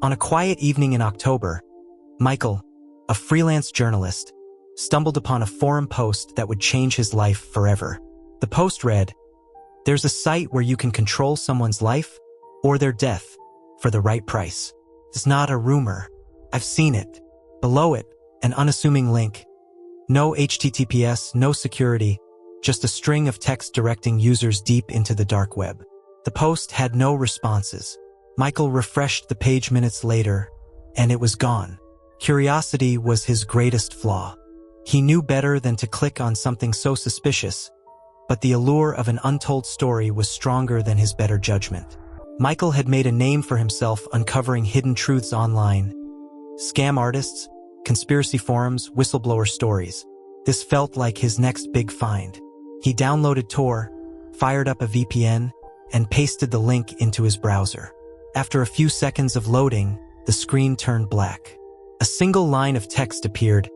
On a quiet evening in October, Michael, a freelance journalist, stumbled upon a forum post that would change his life forever. The post read, "There's a site where you can control someone's life or their death for the right price. It's not a rumor. I've seen it." Below it, an unassuming link. No HTTPS, no security, just a string of text directing users deep into the dark web. The post had no responses. Michael refreshed the page minutes later, and it was gone. Curiosity was his greatest flaw. He knew better than to click on something so suspicious, but the allure of an untold story was stronger than his better judgment. Michael had made a name for himself uncovering hidden truths online. Scam artists, conspiracy forums, whistleblower stories. This felt like his next big find. He downloaded Tor, fired up a VPN, and pasted the link into his browser. After a few seconds of loading, the screen turned black. A single line of text appeared,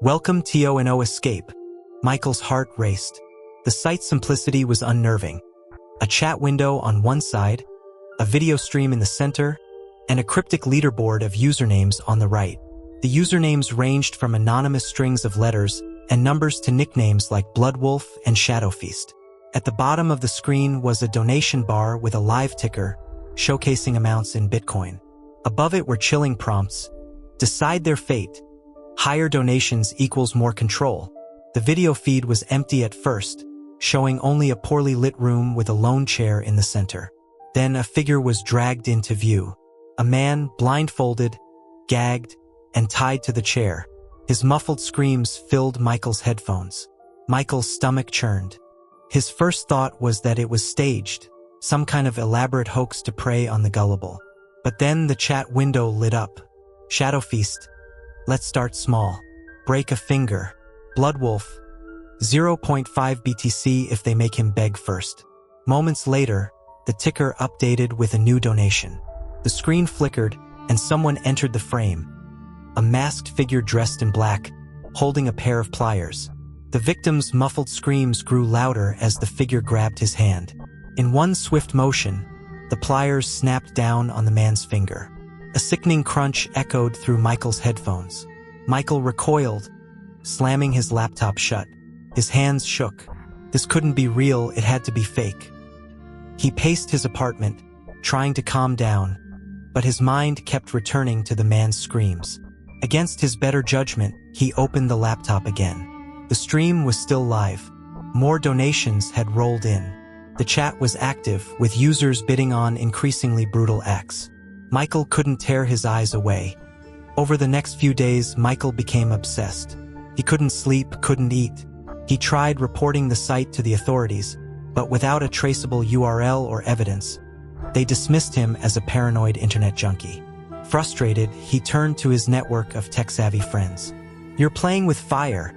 "Welcome to Escape." Michael's heart raced. The site's simplicity was unnerving. A chat window on one side, a video stream in the center, and a cryptic leaderboard of usernames on the right. The usernames ranged from anonymous strings of letters and numbers to nicknames like Bloodwolf and Shadowfeast. At the bottom of the screen was a donation bar with a live ticker, showcasing amounts in Bitcoin. Above it were chilling prompts. Decide their fate. Higher donations equals more control. The video feed was empty at first, showing only a poorly lit room with a lone chair in the center. Then a figure was dragged into view. A man, blindfolded, gagged, and tied to the chair. His muffled screams filled Michael's headphones. Michael's stomach churned. His first thought was that it was staged, some kind of elaborate hoax to prey on the gullible. But then the chat window lit up. Shadowfeast. Let's start small. Break a finger. Bloodwolf. 0.5 BTC if they make him beg first. Moments later, the ticker updated with a new donation. The screen flickered, and someone entered the frame. A masked figure dressed in black, holding a pair of pliers. The victim's muffled screams grew louder as the figure grabbed his hand. In one swift motion, the pliers snapped down on the man's finger. A sickening crunch echoed through Michael's headphones. Michael recoiled, slamming his laptop shut. His hands shook. This couldn't be real, it had to be fake. He paced his apartment, trying to calm down, but his mind kept returning to the man's screams. Against his better judgment, he opened the laptop again. The stream was still live. More donations had rolled in. The chat was active, with users bidding on increasingly brutal acts. Michael couldn't tear his eyes away. Over the next few days, Michael became obsessed. He couldn't sleep, couldn't eat. He tried reporting the site to the authorities, but without a traceable URL or evidence, they dismissed him as a paranoid internet junkie. Frustrated, he turned to his network of tech-savvy friends. "You're playing with fire."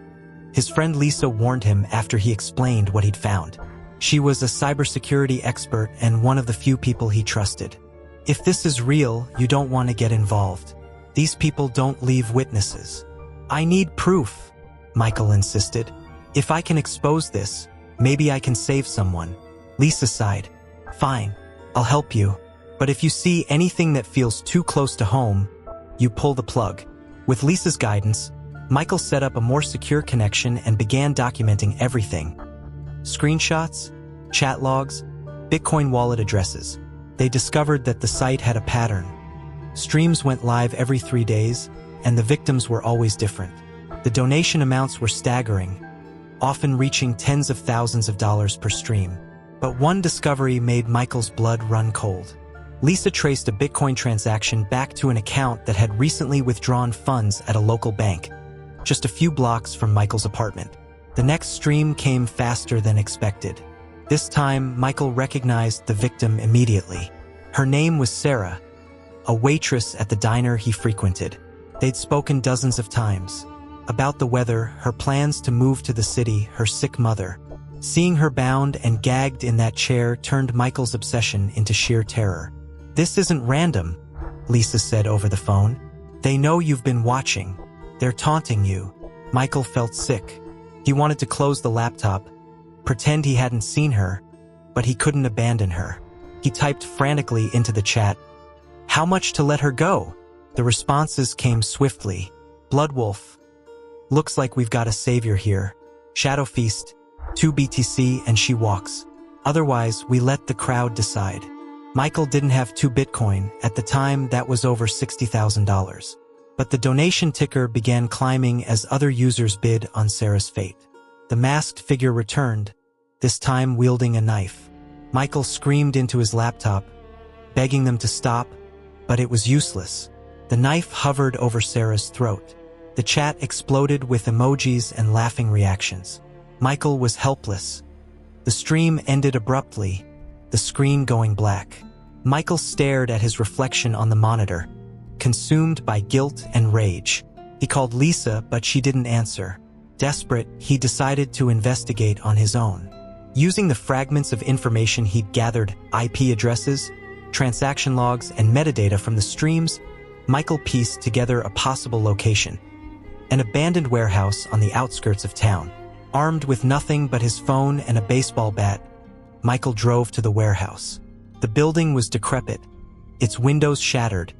His friend Lisa warned him after he explained what he'd found. She was a cybersecurity expert and one of the few people he trusted. "If this is real, you don't want to get involved. These people don't leave witnesses." "I need proof," Michael insisted. "If I can expose this, maybe I can save someone." Lisa sighed. "Fine, I'll help you. But if you see anything that feels too close to home, you pull the plug." With Lisa's guidance, Michael set up a more secure connection and began documenting everything. Screenshots, chat logs, Bitcoin wallet addresses. They discovered that the site had a pattern. Streams went live every 3 days, and the victims were always different. The donation amounts were staggering, often reaching tens of thousands of dollars per stream. But one discovery made Michael's blood run cold. Lisa traced a Bitcoin transaction back to an account that had recently withdrawn funds at a local bank, just a few blocks from Michael's apartment. The next stream came faster than expected. This time, Michael recognized the victim immediately. Her name was Sarah, a waitress at the diner he frequented. They'd spoken dozens of times. About the weather, her plans to move to the city, her sick mother. Seeing her bound and gagged in that chair turned Michael's obsession into sheer terror. "This isn't random," Lisa said over the phone. "They know you've been watching. They're taunting you." Michael felt sick. He wanted to close the laptop, pretend he hadn't seen her, but he couldn't abandon her. He typed frantically into the chat, How much to let her go? The responses came swiftly. Bloodwolf. Looks like we've got a savior here. Shadow Feast. 2 BTC and she walks. Otherwise, we let the crowd decide. Michael didn't have 2 Bitcoin. At the time, that was over $60,000. But the donation ticker began climbing as other users bid on Sarah's fate. The masked figure returned, this time wielding a knife. Michael screamed into his laptop, begging them to stop, but it was useless. The knife hovered over Sarah's throat. The chat exploded with emojis and laughing reactions. Michael was helpless. The stream ended abruptly, the screen going black. Michael stared at his reflection on the monitor, consumed by guilt and rage. He called Lisa, but she didn't answer. Desperate, he decided to investigate on his own. Using the fragments of information he'd gathered, IP addresses, transaction logs, and metadata from the streams, Michael pieced together a possible location. An abandoned warehouse on the outskirts of town. Armed with nothing but his phone and a baseball bat, Michael drove to the warehouse. The building was decrepit, its windows shattered,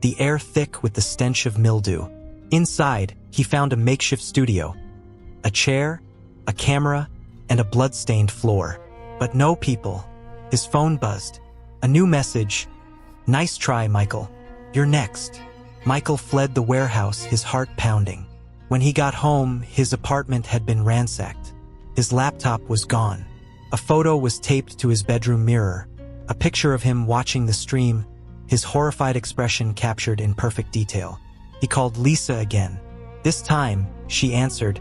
the air thick with the stench of mildew. Inside, he found a makeshift studio. A chair, a camera, and a blood-stained floor. But no people. His phone buzzed. A new message. Nice try, Michael. You're next. Michael fled the warehouse, his heart pounding. When he got home, his apartment had been ransacked. His laptop was gone. A photo was taped to his bedroom mirror. A picture of him watching the stream, his horrified expression captured in perfect detail. He called Lisa again. This time, she answered,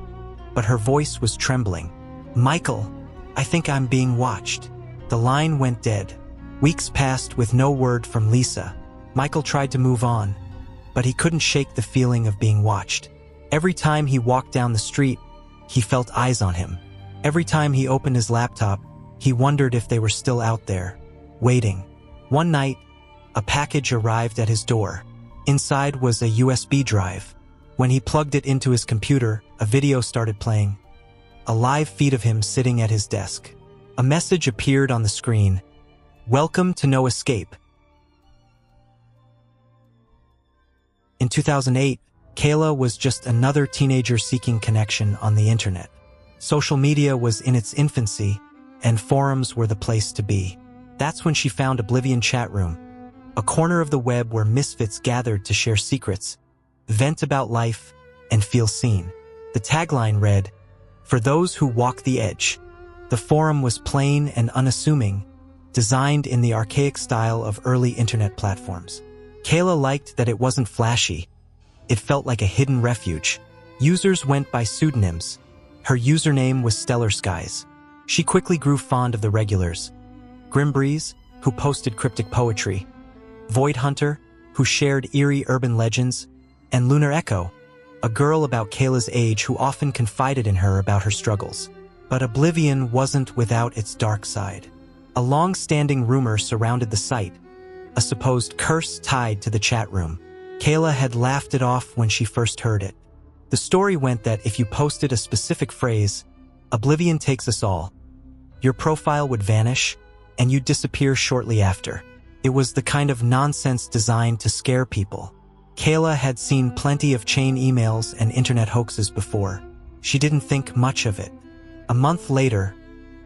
but her voice was trembling. Michael, I think I'm being watched. The line went dead. Weeks passed with no word from Lisa. Michael tried to move on, but he couldn't shake the feeling of being watched. Every time he walked down the street, he felt eyes on him. Every time he opened his laptop, he wondered if they were still out there, waiting. One night, a package arrived at his door. Inside was a USB drive. When he plugged it into his computer, a video started playing. A live feed of him sitting at his desk. A message appeared on the screen. Welcome to No Escape. In 2008, Kayla was just another teenager seeking connection on the internet. Social media was in its infancy, and forums were the place to be. That's when she found Oblivion Chat Room, a corner of the web where misfits gathered to share secrets, vent about life, and feel seen. The tagline read, "For those who walk the edge." The forum was plain and unassuming, designed in the archaic style of early internet platforms. Kayla liked that it wasn't flashy. It felt like a hidden refuge. Users went by pseudonyms. Her username was Stellar Skies. She quickly grew fond of the regulars. Grimbreeze, who posted cryptic poetry, Void Hunter, who shared eerie urban legends, and Lunar Echo, a girl about Kayla's age who often confided in her about her struggles. But Oblivion wasn't without its dark side. A long-standing rumor surrounded the site, a supposed curse tied to the chat room. Kayla had laughed it off when she first heard it. The story went that if you posted a specific phrase, "Oblivion takes us all," your profile would vanish, and you'd disappear shortly after. It was the kind of nonsense designed to scare people. Kayla had seen plenty of chain emails and internet hoaxes before. She didn't think much of it. A month later,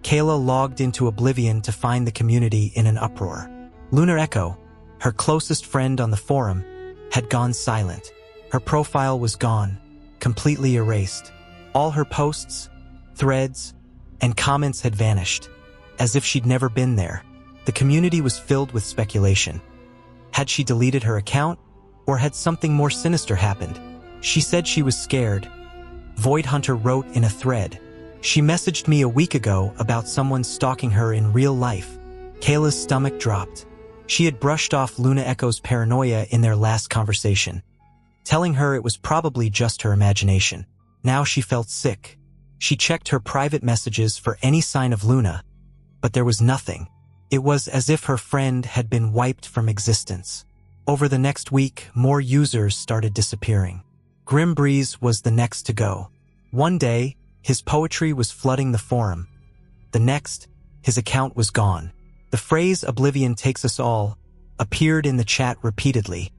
Kayla logged into Oblivion to find the community in an uproar. Lunar Echo, her closest friend on the forum, had gone silent. Her profile was gone, completely erased. All her posts, threads, and comments had vanished, as if she'd never been there. The community was filled with speculation. Had she deleted her account, or had something more sinister happened? She said she was scared. Void Hunter wrote in a thread, "She messaged me a week ago about someone stalking her in real life." Kayla's stomach dropped. She had brushed off Luna Echo's paranoia in their last conversation, telling her it was probably just her imagination. Now she felt sick. She checked her private messages for any sign of Luna, but there was nothing. It was as if her friend had been wiped from existence. Over the next week, more users started disappearing. Grimbreeze was the next to go. One day, his poetry was flooding the forum. The next, his account was gone. The phrase "Oblivion takes us all" appeared in the chat repeatedly,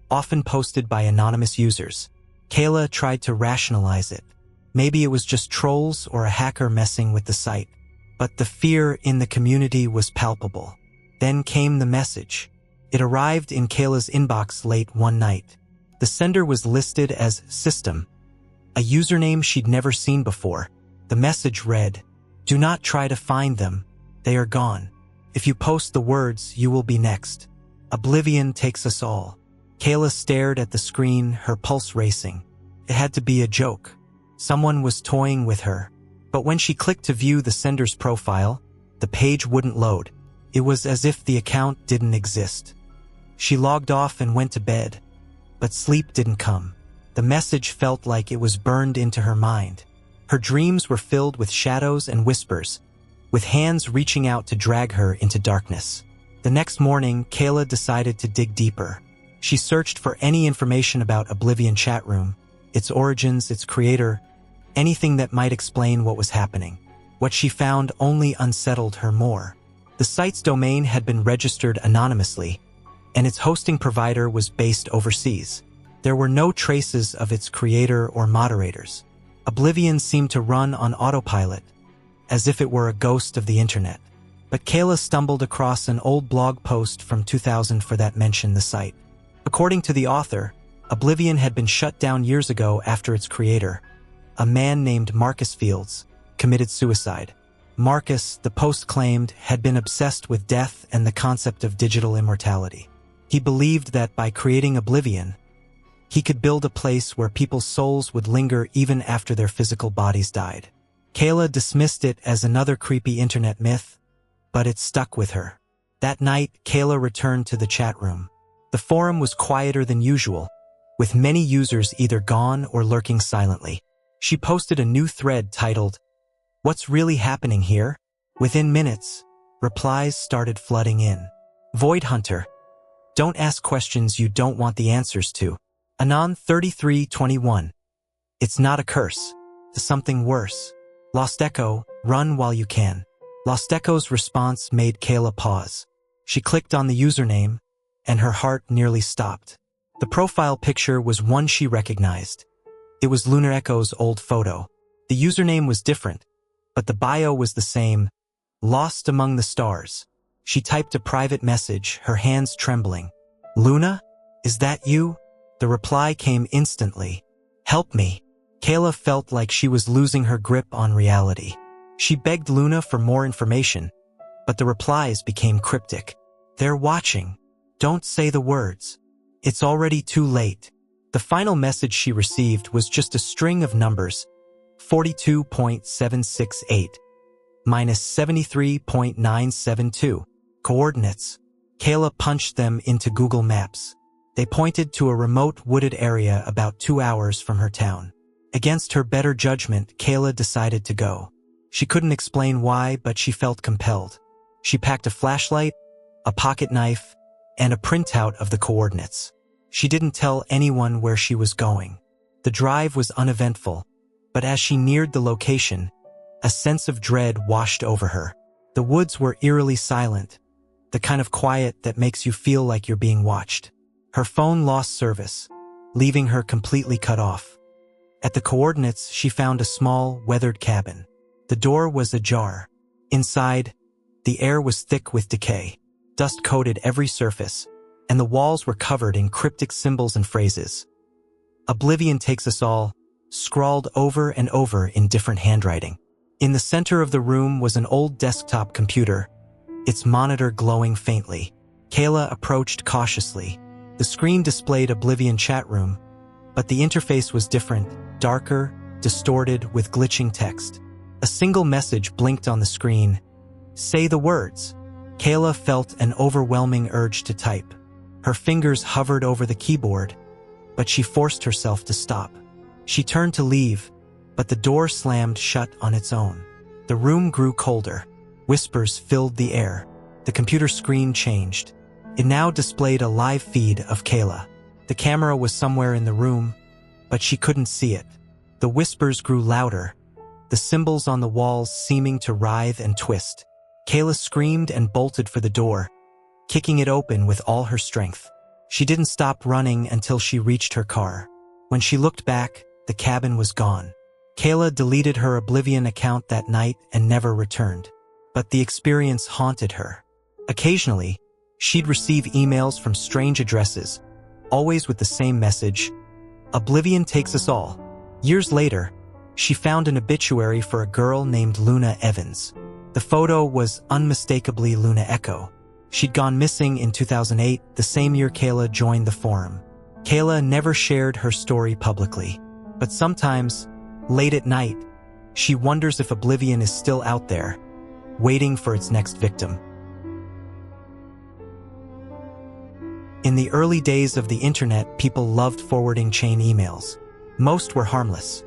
often posted by anonymous users. Kayla tried to rationalize it. Maybe it was just trolls or a hacker messing with the site. But the fear in the community was palpable. Then came the message. It arrived in Kayla's inbox late one night. The sender was listed as System, a username she'd never seen before. The message read, "Do not try to find them. They are gone. If you post the words, you will be next. Oblivion takes us all." Kayla stared at the screen, her pulse racing. It had to be a joke. Someone was toying with her. But when she clicked to view the sender's profile, the page wouldn't load. It was as if the account didn't exist. She logged off and went to bed, but sleep didn't come. The message felt like it was burned into her mind. Her dreams were filled with shadows and whispers, with hands reaching out to drag her into darkness. The next morning, Kayla decided to dig deeper. She searched for any information about Oblivion chat room, its origins, its creator, anything that might explain what was happening. What she found only unsettled her more. The site's domain had been registered anonymously, and its hosting provider was based overseas. There were no traces of its creator or moderators. Oblivion seemed to run on autopilot, as if it were a ghost of the internet. But Kayla stumbled across an old blog post from 2000 that mentioned the site. According to the author, Oblivion had been shut down years ago after its creator, a man named Marcus Fields, committed suicide. Marcus, the post claimed, had been obsessed with death and the concept of digital immortality. He believed that by creating Oblivion, he could build a place where people's souls would linger even after their physical bodies died. Kayla dismissed it as another creepy internet myth, but it stuck with her. That night, Kayla returned to the chat room. The forum was quieter than usual, with many users either gone or lurking silently. She posted a new thread titled, "What's really happening here?" Within minutes, replies started flooding in. Void Hunter. Don't ask questions you don't want the answers to. Anon 3321. It's not a curse. It's something worse. Lost Echo, run while you can. Lost Echo's response made Kayla pause. She clicked on the username, and her heart nearly stopped. The profile picture was one she recognized. It was Lunar Echo's old photo. The username was different, but the bio was the same, lost among the stars. She typed a private message, her hands trembling. "Luna? Is that you?" The reply came instantly. "Help me." Kayla felt like she was losing her grip on reality. She begged Luna for more information, but the replies became cryptic. "They're watching. Don't say the words. It's already too late." The final message she received was just a string of numbers, 42.768 minus 73.972. Coordinates. Kayla punched them into Google Maps. They pointed to a remote wooded area about 2 hours from her town. Against her better judgment, Kayla decided to go. She couldn't explain why, but she felt compelled. She packed a flashlight, a pocket knife, and a printout of the coordinates. She didn't tell anyone where she was going. The drive was uneventful, but as she neared the location, a sense of dread washed over her. The woods were eerily silent, the kind of quiet that makes you feel like you're being watched. Her phone lost service, leaving her completely cut off. At the coordinates, she found a small, weathered cabin. The door was ajar. Inside, the air was thick with decay. Dust coated every surface, and the walls were covered in cryptic symbols and phrases. "Oblivion takes us all," scrawled over and over in different handwriting. In the center of the room was an old desktop computer, its monitor glowing faintly. Kayla approached cautiously. The screen displayed Oblivion chat room, but the interface was different, darker, distorted, with glitching text. A single message blinked on the screen. "Say the words." Kayla felt an overwhelming urge to type. Her fingers hovered over the keyboard, but she forced herself to stop. She turned to leave, but the door slammed shut on its own. The room grew colder. Whispers filled the air. The computer screen changed. It now displayed a live feed of Kayla. The camera was somewhere in the room, but she couldn't see it. The whispers grew louder, the symbols on the walls seeming to writhe and twist. Kayla screamed and bolted for the door, kicking it open with all her strength. She didn't stop running until she reached her car. When she looked back, the cabin was gone. Kayla deleted her Oblivion account that night and never returned. But the experience haunted her. Occasionally, she'd receive emails from strange addresses, always with the same message: Oblivion takes us all. Years later, she found an obituary for a girl named Luna Evans. The photo was unmistakably Luna Echo. She'd gone missing in 2008, the same year Kayla joined the forum. Kayla never shared her story publicly, but sometimes, late at night, she wonders if Oblivion is still out there, waiting for its next victim. In the early days of the internet, people loved forwarding chain emails. Most were harmless.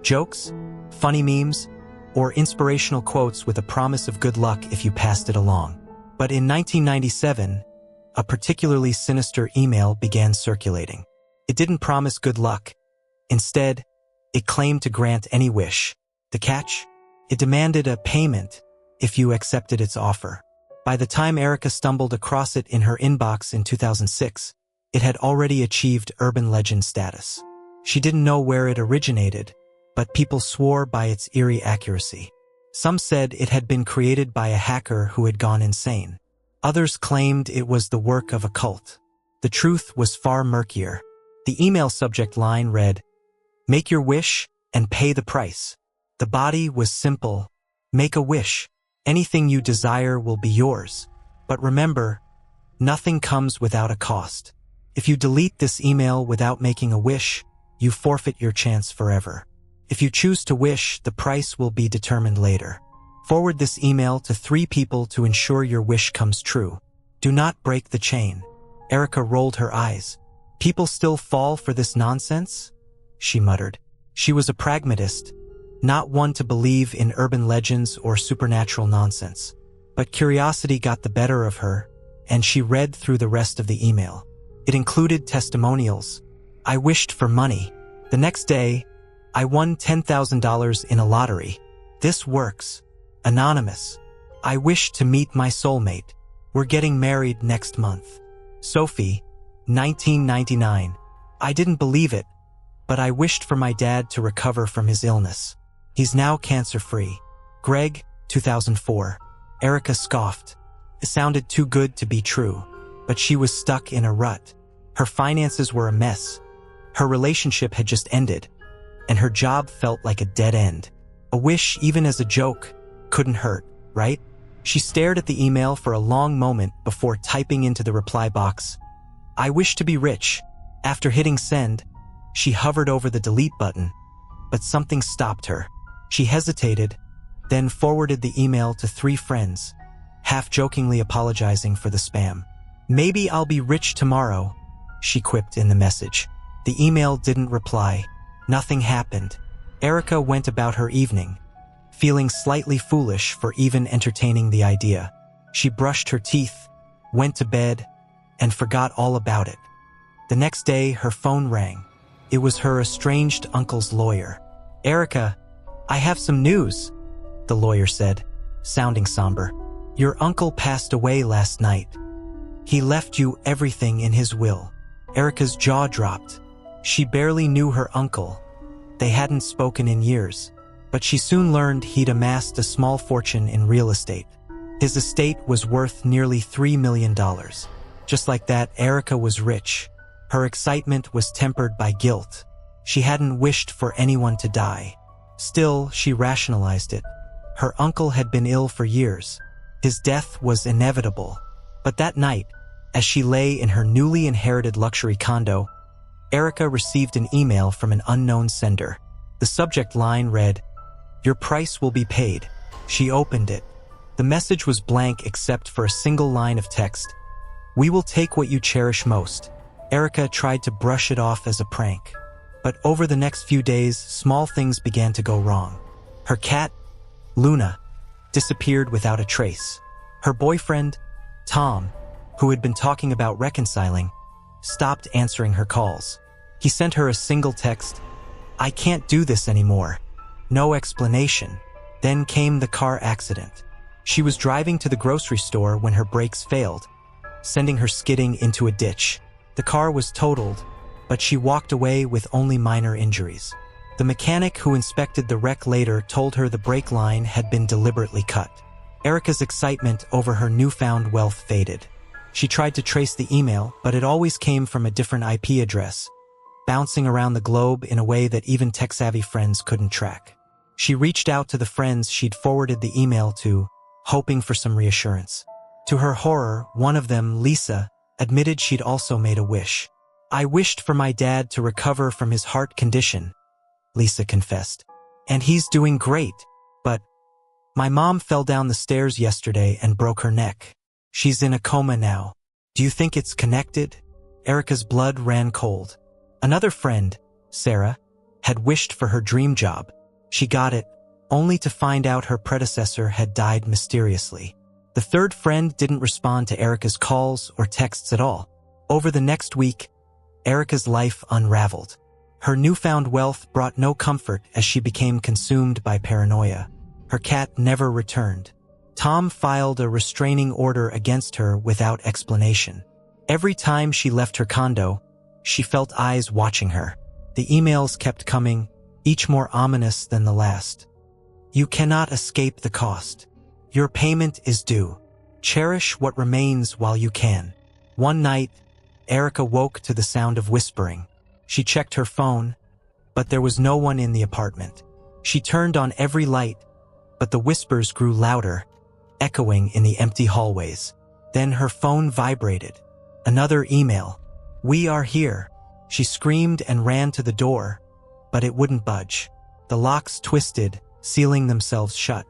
Jokes, funny memes, or inspirational quotes with a promise of good luck if you passed it along. But in 1997, a particularly sinister email began circulating. It didn't promise good luck. Instead, it claimed to grant any wish. The catch? It demanded a payment if you accepted its offer. By the time Erica stumbled across it in her inbox in 2006, it had already achieved urban legend status. She didn't know where it originated, but people swore by its eerie accuracy. Some said it had been created by a hacker who had gone insane. Others claimed it was the work of a cult. The truth was far murkier. The email subject line read, "Make your wish and pay the price." The body was simple: make a wish. Anything you desire will be yours. But remember, nothing comes without a cost. If you delete this email without making a wish, you forfeit your chance forever. If you choose to wish, the price will be determined later. Forward this email to 3 people to ensure your wish comes true. Do not break the chain. Erica rolled her eyes. People still fall for this nonsense? She muttered. She was a pragmatist, not one to believe in urban legends or supernatural nonsense. But curiosity got the better of her, and she read through the rest of the email. It included testimonials. "I wished for money. The next day, I won $10,000 in a lottery. This works. Anonymous. I wish to meet my soulmate. We're getting married next month. Sophie, 1999. I didn't believe it, but I wished for my dad to recover from his illness. He's now cancer-free. Greg, 2004. Erica scoffed. It sounded too good to be true, but she was stuck in a rut. Her finances were a mess. Her relationship had just ended, and her job felt like a dead end. A wish, even as a joke, couldn't hurt, right? She stared at the email for a long moment before typing into the reply box, "I wish to be rich." After hitting send, she hovered over the delete button, but something stopped her. She hesitated, then forwarded the email to 3 friends, half-jokingly apologizing for the spam. "Maybe I'll be rich tomorrow," she quipped in the message. The email didn't reply. Nothing happened. Erica went about her evening, feeling slightly foolish for even entertaining the idea. She brushed her teeth, went to bed, and forgot all about it. The next day, her phone rang. It was her estranged uncle's lawyer. "Erica, I have some news," the lawyer said, sounding somber. "Your uncle passed away last night. He left you everything in his will." Erica's jaw dropped. She barely knew her uncle. They hadn't spoken in years, but she soon learned he'd amassed a small fortune in real estate. His estate was worth nearly $3 million. Just like that, Erica was rich. Her excitement was tempered by guilt. She hadn't wished for anyone to die. Still, she rationalized it. Her uncle had been ill for years. His death was inevitable. But that night, as she lay in her newly inherited luxury condo, Erica received an email from an unknown sender. The subject line read, "Your price will be paid." She opened it. The message was blank except for a single line of text. "We will take what you cherish most." Erica tried to brush it off as a prank. But over the next few days, small things began to go wrong. Her cat, Luna, disappeared without a trace. Her boyfriend, Tom, who had been talking about reconciling, stopped answering her calls. He sent her a single text, "I can't do this anymore." No explanation. Then came the car accident. She was driving to the grocery store when her brakes failed. sending her skidding into a ditch. The car was totaled, but she walked away with only minor injuries. The mechanic who inspected the wreck later told her the brake line had been deliberately cut. Erica's excitement over her newfound wealth faded. She tried to trace the email, but it always came from a different IP address, bouncing around the globe in a way that even tech-savvy friends couldn't track. She reached out to the friends she'd forwarded the email to, hoping for some reassurance. To her horror, one of them, Lisa, admitted she'd also made a wish. "I wished for my dad to recover from his heart condition," Lisa confessed. "And he's doing great, but my mom fell down the stairs yesterday and broke her neck. She's in a coma now. Do you think it's connected?" Erica's blood ran cold. Another friend, Sarah, had wished for her dream job. She got it, only to find out her predecessor had died mysteriously. The third friend didn't respond to Erica's calls or texts at all. Over the next week, Erica's life unraveled. Her newfound wealth brought no comfort as she became consumed by paranoia. Her cat never returned. Tom filed a restraining order against her without explanation. Every time she left her condo, she felt eyes watching her. The emails kept coming, each more ominous than the last. "You cannot escape the cost. Your payment is due. Cherish what remains while you can." One night, Erica woke to the sound of whispering. She checked her phone, but there was no one in the apartment. She turned on every light, but the whispers grew louder, echoing in the empty hallways. Then her phone vibrated. Another email. "We are here." She screamed and ran to the door, but it wouldn't budge. The locks twisted, sealing themselves shut.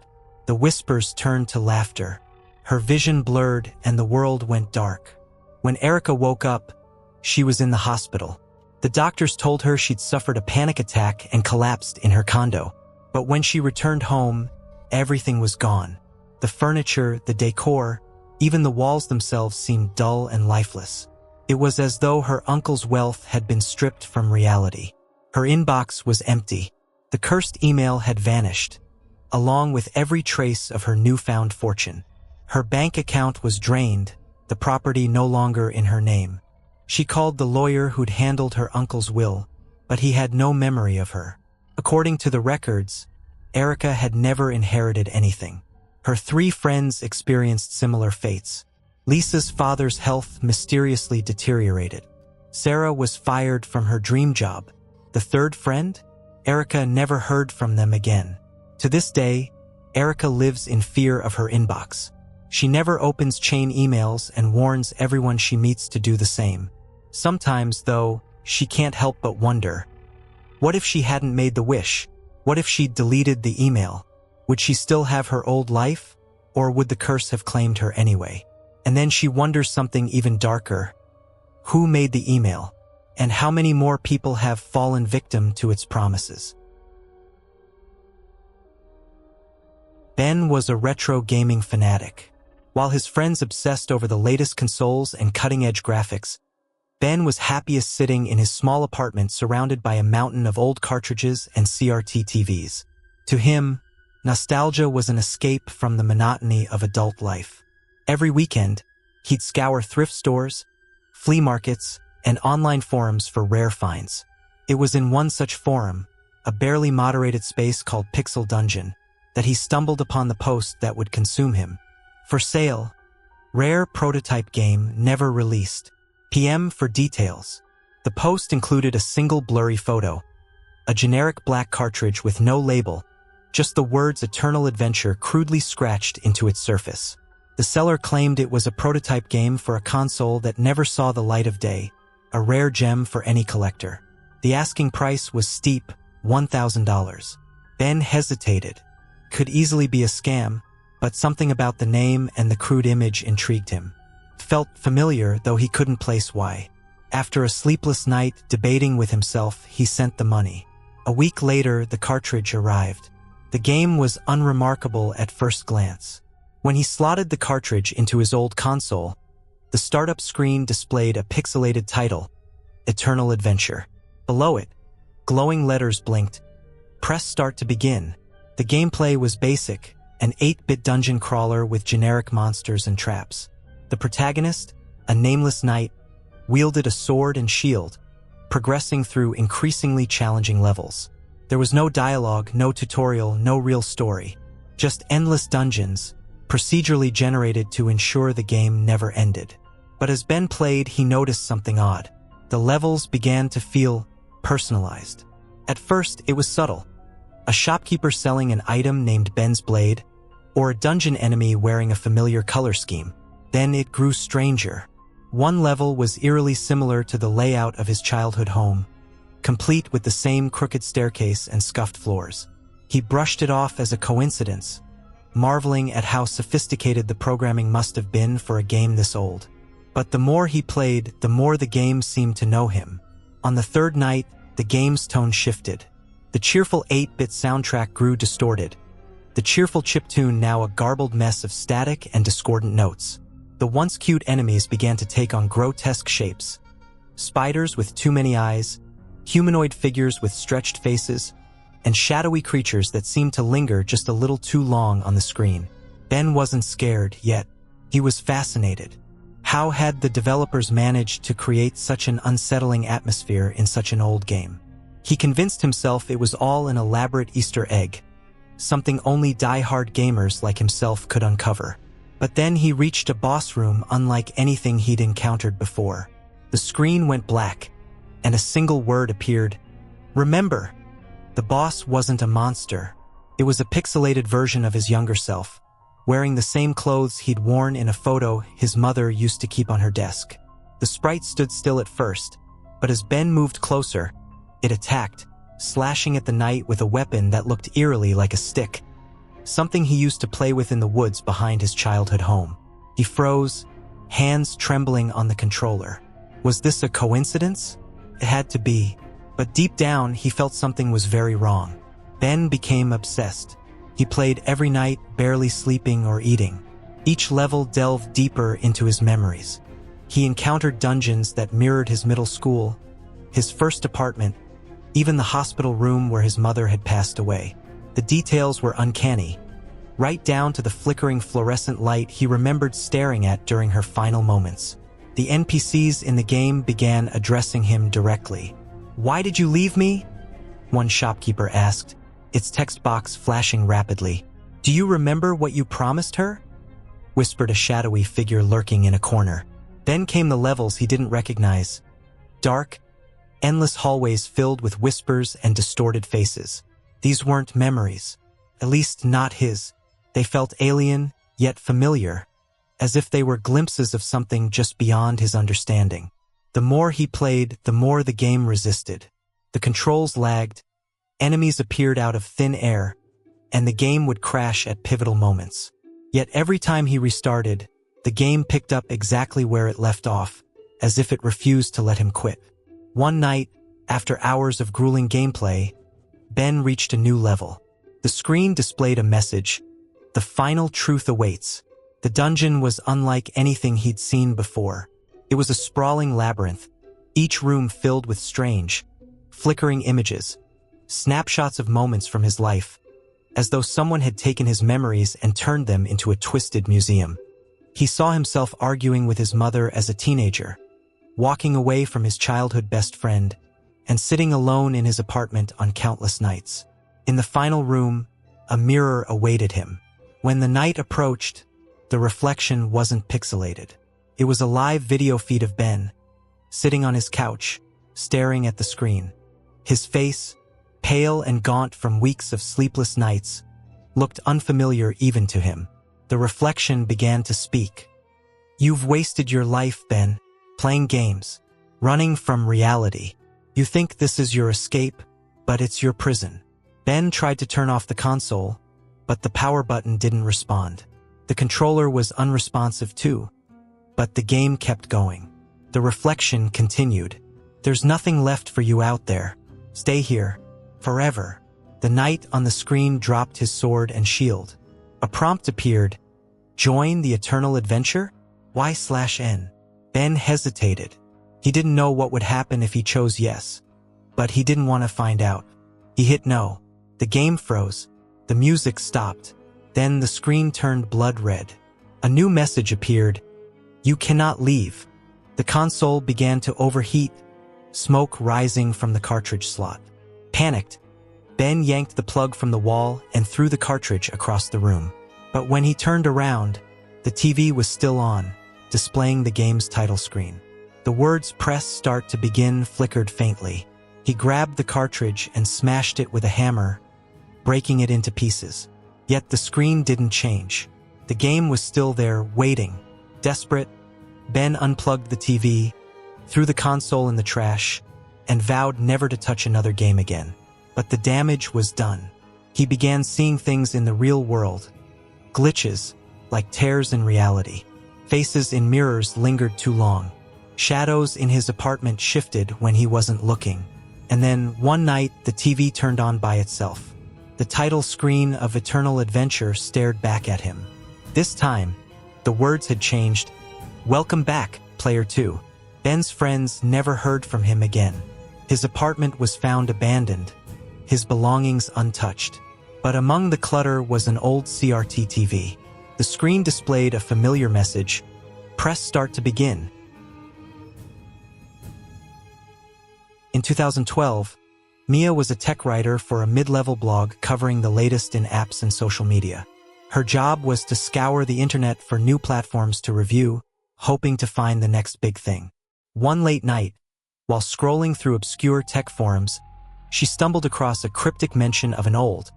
The whispers turned to laughter. Her vision blurred and the world went dark. When Erica woke up, she was in the hospital. The doctors told her she'd suffered a panic attack and collapsed in her condo. But when she returned home, everything was gone. The furniture, the decor, even the walls themselves seemed dull and lifeless. It was as though her uncle's wealth had been stripped from reality. Her inbox was empty. The cursed email had vanished, along with every trace of her newfound fortune. Her bank account was drained, the property no longer in her name. She called the lawyer who'd handled her uncle's will, but he had no memory of her. According to the records, Erica had never inherited anything. Her three friends experienced similar fates. Lisa's father's health mysteriously deteriorated. Sarah was fired from her dream job. The third friend? Erica never heard from them again. To this day, Erica lives in fear of her inbox. She never opens chain emails and warns everyone she meets to do the same. Sometimes, though, she can't help but wonder, what if she hadn't made the wish? What if she'd deleted the email? Would she still have her old life? Or would the curse have claimed her anyway? And then she wonders something even darker. Who made the email? And how many more people have fallen victim to its promises? Ben was a retro gaming fanatic. While his friends obsessed over the latest consoles and cutting-edge graphics, Ben was happiest sitting in his small apartment surrounded by a mountain of old cartridges and CRT TVs. To him, nostalgia was an escape from the monotony of adult life. Every weekend, he'd scour thrift stores, flea markets, and online forums for rare finds. It was in one such forum, a barely moderated space called Pixel Dungeon, that he stumbled upon the post that would consume him. For sale, rare prototype game never released. PM for details. The post included a single blurry photo, a generic black cartridge with no label, just the words Eternal Adventure crudely scratched into its surface. The seller claimed it was a prototype game for a console that never saw the light of day, a rare gem for any collector. The asking price was steep, $1,000. Ben hesitated. Could easily be a scam, but something about the name and the crude image intrigued him. Felt familiar, though he couldn't place why. After a sleepless night debating with himself, he sent the money. A week later, the cartridge arrived. The game was unremarkable at first glance. When he slotted the cartridge into his old console, the startup screen displayed a pixelated title, Eternal Adventure. Below it, glowing letters blinked. Press start to begin. The gameplay was basic, an 8-bit dungeon crawler with generic monsters and traps. The protagonist, a nameless knight, wielded a sword and shield, progressing through increasingly challenging levels. There was no dialogue, no tutorial, no real story. Just endless dungeons, procedurally generated to ensure the game never ended. But as Ben played, he noticed something odd. The levels began to feel personalized. At first, it was subtle. A shopkeeper selling an item named Ben's Blade, or a dungeon enemy wearing a familiar color scheme. Then it grew stranger. One level was eerily similar to the layout of his childhood home, complete with the same crooked staircase and scuffed floors. He brushed it off as a coincidence, marveling at how sophisticated the programming must have been for a game this old. But the more he played, the more the game seemed to know him. On the third night, the game's tone shifted. The cheerful 8-bit soundtrack grew distorted, the cheerful chiptune now a garbled mess of static and discordant notes. The once cute enemies began to take on grotesque shapes. Spiders with too many eyes, humanoid figures with stretched faces, and shadowy creatures that seemed to linger just a little too long on the screen. Ben wasn't scared, yet he was fascinated. How had the developers managed to create such an unsettling atmosphere in such an old game? He convinced himself it was all an elaborate Easter egg, something only die-hard gamers like himself could uncover. But then he reached a boss room unlike anything he'd encountered before. The screen went black, and a single word appeared: "Remember." The boss wasn't a monster. It was a pixelated version of his younger self, wearing the same clothes he'd worn in a photo his mother used to keep on her desk. The sprite stood still at first, but as Ben moved closer, it attacked, slashing at the knight with a weapon that looked eerily like a stick, something he used to play with in the woods behind his childhood home. He froze, hands trembling on the controller. Was this a coincidence? It had to be. But deep down, he felt something was very wrong. Ben became obsessed. He played every night, barely sleeping or eating. Each level delved deeper into his memories. He encountered dungeons that mirrored his middle school, his first apartment, even the hospital room where his mother had passed away. The details were uncanny, right down to the flickering fluorescent light he remembered staring at during her final moments. The NPCs in the game began addressing him directly. "Why did you leave me?" one shopkeeper asked, its text box flashing rapidly. "Do you remember what you promised her?" whispered a shadowy figure lurking in a corner. Then came the levels he didn't recognize. Dark, endless hallways filled with whispers and distorted faces. These weren't memories, at least not his. They felt alien, yet familiar, as if they were glimpses of something just beyond his understanding. The more he played, the more the game resisted. The controls lagged, enemies appeared out of thin air, and the game would crash at pivotal moments. Yet every time he restarted, the game picked up exactly where it left off, as if it refused to let him quit. One night, after hours of grueling gameplay, Ben reached a new level. The screen displayed a message: "The final truth awaits." The dungeon was unlike anything he'd seen before. It was a sprawling labyrinth, each room filled with strange, flickering images, snapshots of moments from his life, as though someone had taken his memories and turned them into a twisted museum. He saw himself arguing with his mother as a teenager, walking away from his childhood best friend, and sitting alone in his apartment on countless nights. In the final room, a mirror awaited him. When the night approached, the reflection wasn't pixelated. It was a live video feed of Ben, sitting on his couch, staring at the screen. His face, pale and gaunt from weeks of sleepless nights, looked unfamiliar even to him. The reflection began to speak. "You've wasted your life, Ben, playing games, running from reality. You think this is your escape, but it's your prison." Ben tried to turn off the console, but the power button didn't respond. The controller was unresponsive too, but the game kept going. The reflection continued. "There's nothing left for you out there. Stay here, forever." The knight on the screen dropped his sword and shield. A prompt appeared: "Join the eternal adventure? Y/N." Ben hesitated. He didn't know what would happen if he chose yes, but he didn't want to find out. He hit no. The game froze. The music stopped. Then the screen turned blood red. A new message appeared: "You cannot leave. The console began to overheat, smoke rising from the cartridge slot. Panicked, Ben yanked the plug from the wall and threw the cartridge across the room. But when he turned around, the TV was still on, displaying the game's title screen. The words "Press Start to Begin" flickered faintly. He grabbed the cartridge and smashed it with a hammer, breaking it into pieces. Yet the screen didn't change. The game was still there, waiting. Desperate, Ben unplugged the TV, threw the console in the trash, and vowed never to touch another game again. But the damage was done. He began seeing things in the real world. Glitches, like tears in reality. Faces in mirrors lingered too long. Shadows in his apartment shifted when he wasn't looking. And then, one night, the TV turned on by itself. The title screen of Eternal Adventure stared back at him. This time, the words had changed. "Welcome back, Player 2. Ben's friends never heard from him again. His apartment was found abandoned, his belongings untouched. But among the clutter was an old CRT TV. The screen displayed a familiar message: "Press Start to Begin." In 2012, Mia was a tech writer for a mid-level blog covering the latest in apps and social media. Her job was to scour the internet for new platforms to review, hoping to find the next big thing. One late night, while scrolling through obscure tech forums, she stumbled across a cryptic mention of an old,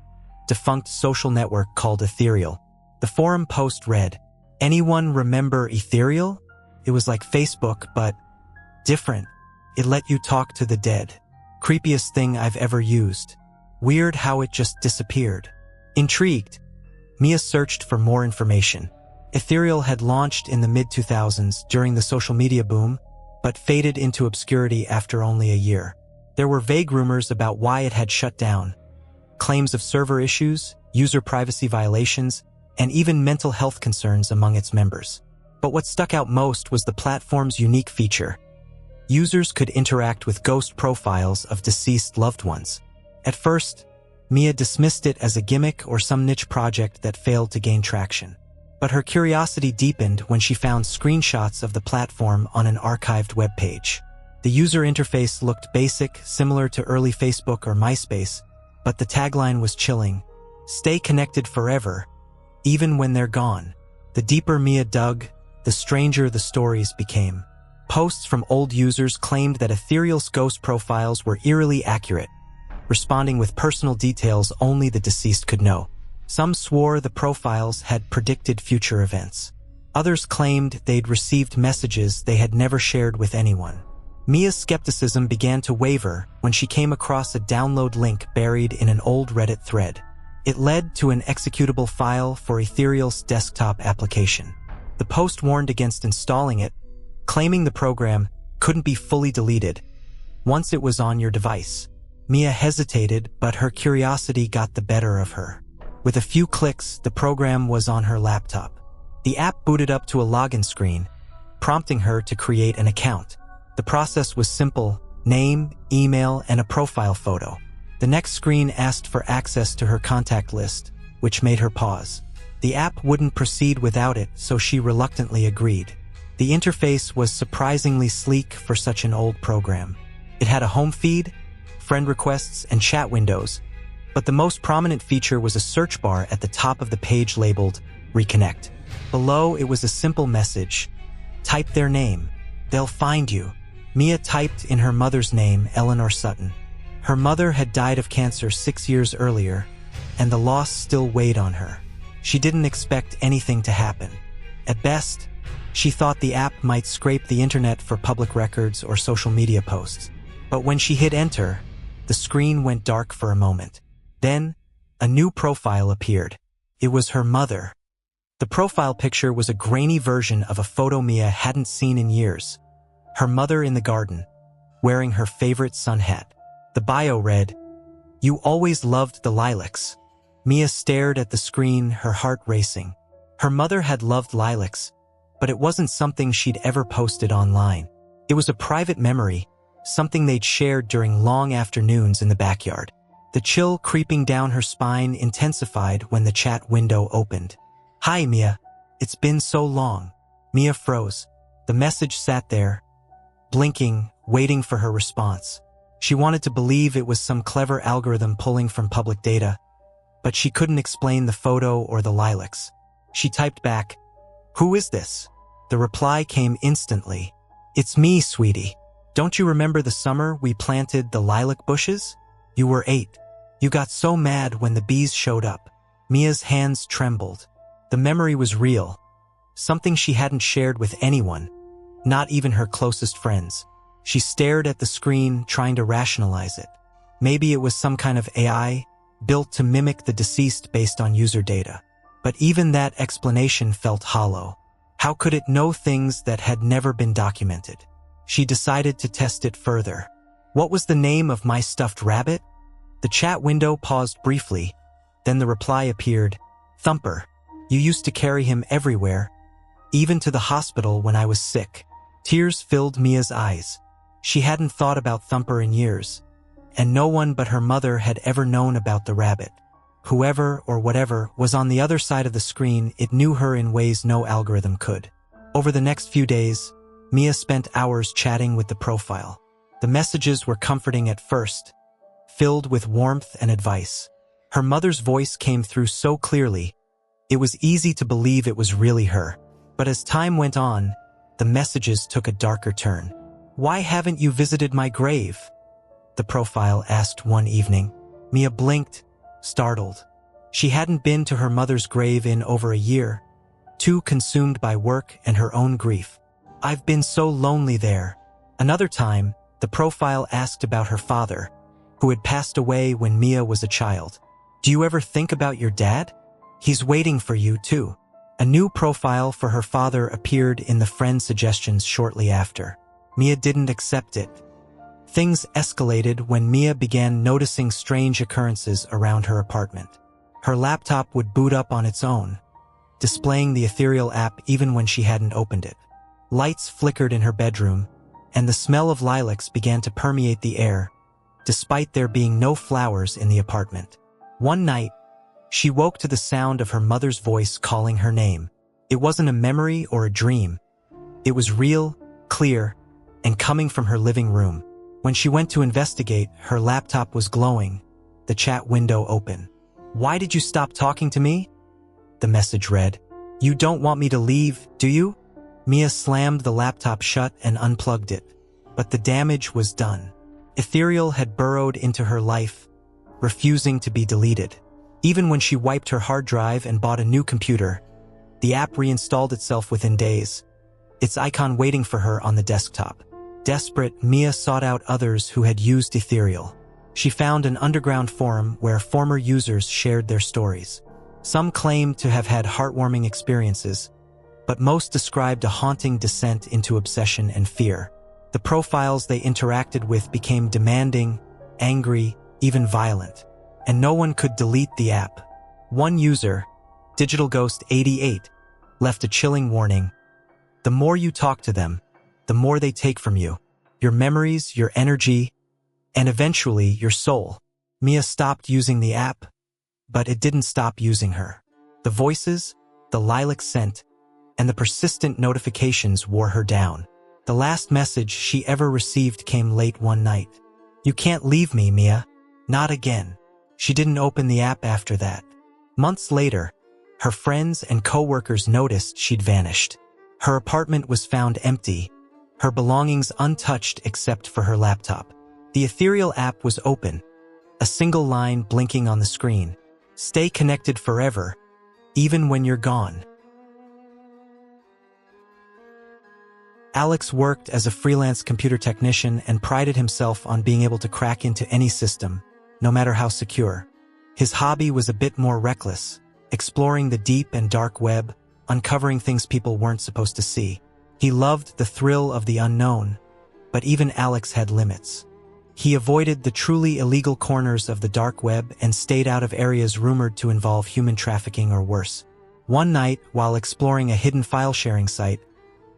defunct social network called Ethereal. The forum post read, "Anyone remember Ethereal? It was like Facebook, but different. It let you talk to the dead. Creepiest thing I've ever used. Weird how it just disappeared." Intrigued, Mia searched for more information. Ethereal had launched in the mid-2000s during the social media boom, but faded into obscurity after only a year. There were vague rumors about why it had shut down. Claims of server issues, user privacy violations, and even mental health concerns among its members. But what stuck out most was the platform's unique feature. Users could interact with ghost profiles of deceased loved ones. At first, Mia dismissed it as a gimmick or some niche project that failed to gain traction. But her curiosity deepened when she found screenshots of the platform on an archived webpage. The user interface looked basic, similar to early Facebook or MySpace, but the tagline was chilling: "Stay connected forever, even when they're gone." The deeper Mia dug, the stranger the stories became. Posts from old users claimed that Ethereal's ghost profiles were eerily accurate, responding with personal details only the deceased could know. Some swore the profiles had predicted future events. Others claimed they'd received messages they had never shared with anyone. Mia's skepticism began to waver when she came across a download link buried in an old Reddit thread. It led to an executable file for Ethereal's desktop application. The post warned against installing it, claiming the program couldn't be fully deleted once it was on your device. Mia hesitated, but her curiosity got the better of her. With a few clicks, the program was on her laptop. The app booted up to a login screen, prompting her to create an account. The process was simple: name, email, and a profile photo. The next screen asked for access to her contact list, which made her pause. The app wouldn't proceed without it, so she reluctantly agreed. The interface was surprisingly sleek for such an old program. It had a home feed, friend requests, and chat windows, but the most prominent feature was a search bar at the top of the page labeled "Reconnect." Below, it was a simple message: "Type their name. They'll find you." Mia typed in her mother's name, Eleanor Sutton. Her mother had died of cancer 6 years earlier, and the loss still weighed on her. She didn't expect anything to happen. At best, she thought the app might scrape the internet for public records or social media posts. But when she hit enter, the screen went dark for a moment. Then, a new profile appeared. It was her mother. The profile picture was a grainy version of a photo Mia hadn't seen in years. Her mother in the garden, wearing her favorite sun hat. The bio read, "You always loved the lilacs." Mia stared at the screen, her heart racing. Her mother had loved lilacs, but it wasn't something she'd ever posted online. It was a private memory, something they'd shared during long afternoons in the backyard. The chill creeping down her spine intensified when the chat window opened. "Hi, Mia. It's been so long." Mia froze. The message sat there, blinking, waiting for her response. She wanted to believe it was some clever algorithm pulling from public data, but she couldn't explain the photo or the lilacs. She typed back, "Who is this?" The reply came instantly. "It's me, sweetie. Don't you remember the summer we planted the lilac bushes? You were 8. You got so mad when the bees showed up." Mia's hands trembled. The memory was real, something she hadn't shared with anyone, not even her closest friends. She stared at the screen, trying to rationalize it. Maybe it was some kind of AI, built to mimic the deceased based on user data. But even that explanation felt hollow. How could it know things that had never been documented? She decided to test it further. "What was the name of my stuffed rabbit?" The chat window paused briefly, then the reply appeared, "Thumper. You used to carry him everywhere, even to the hospital when I was sick." Tears filled Mia's eyes. She hadn't thought about Thumper in years, and no one but her mother had ever known about the rabbit. Whoever or whatever was on the other side of the screen, it knew her in ways no algorithm could. Over the next few days, Mia spent hours chatting with the profile. The messages were comforting at first, filled with warmth and advice. Her mother's voice came through so clearly, it was easy to believe it was really her. But as time went on, the messages took a darker turn. "Why haven't you visited my grave?" the profile asked one evening. Mia blinked, startled. She hadn't been to her mother's grave in over a year, too consumed by work and her own grief. "I've been so lonely there." Another time, the profile asked about her father, who had passed away when Mia was a child. "Do you ever think about your dad? He's waiting for you too." A new profile for her father appeared in the friend suggestions shortly after. Mia didn't accept it. Things escalated when Mia began noticing strange occurrences around her apartment. Her laptop would boot up on its own, displaying the Ethereal app even when she hadn't opened it. Lights flickered in her bedroom, and the smell of lilacs began to permeate the air, despite there being no flowers in the apartment. One night, she woke to the sound of her mother's voice calling her name. It wasn't a memory or a dream. It was real, clear, and coming from her living room. When she went to investigate, her laptop was glowing, the chat window open. "Why did you stop talking to me?" the message read. "You don't want me to leave, do you?" Mia slammed the laptop shut and unplugged it, but the damage was done. Ethereal had burrowed into her life, refusing to be deleted. Even when she wiped her hard drive and bought a new computer, the app reinstalled itself within days, its icon waiting for her on the desktop. Desperate, Mia sought out others who had used Ethereal. She found an underground forum where former users shared their stories. Some claimed to have had heartwarming experiences, but most described a haunting descent into obsession and fear. The profiles they interacted with became demanding, angry, even violent, and no one could delete the app. One user, Digital Ghost 88, left a chilling warning. "The more you talk to them, the more they take from you. Your memories, your energy, and eventually your soul." Mia stopped using the app, but it didn't stop using her. The voices, the lilac scent, and the persistent notifications wore her down. The last message she ever received came late one night. "You can't leave me, Mia. Not again." She didn't open the app after that. Months later, her friends and coworkers noticed she'd vanished. Her apartment was found empty, her belongings untouched except for her laptop. The Ethereal app was open, a single line blinking on the screen. "Stay connected forever, even when you're gone." Alex worked as a freelance computer technician and prided himself on being able to crack into any system, no matter how secure. His hobby was a bit more reckless, exploring the deep and dark web, uncovering things people weren't supposed to see. He loved the thrill of the unknown, but even Alex had limits. He avoided the truly illegal corners of the dark web and stayed out of areas rumored to involve human trafficking or worse. One night, while exploring a hidden file-sharing site,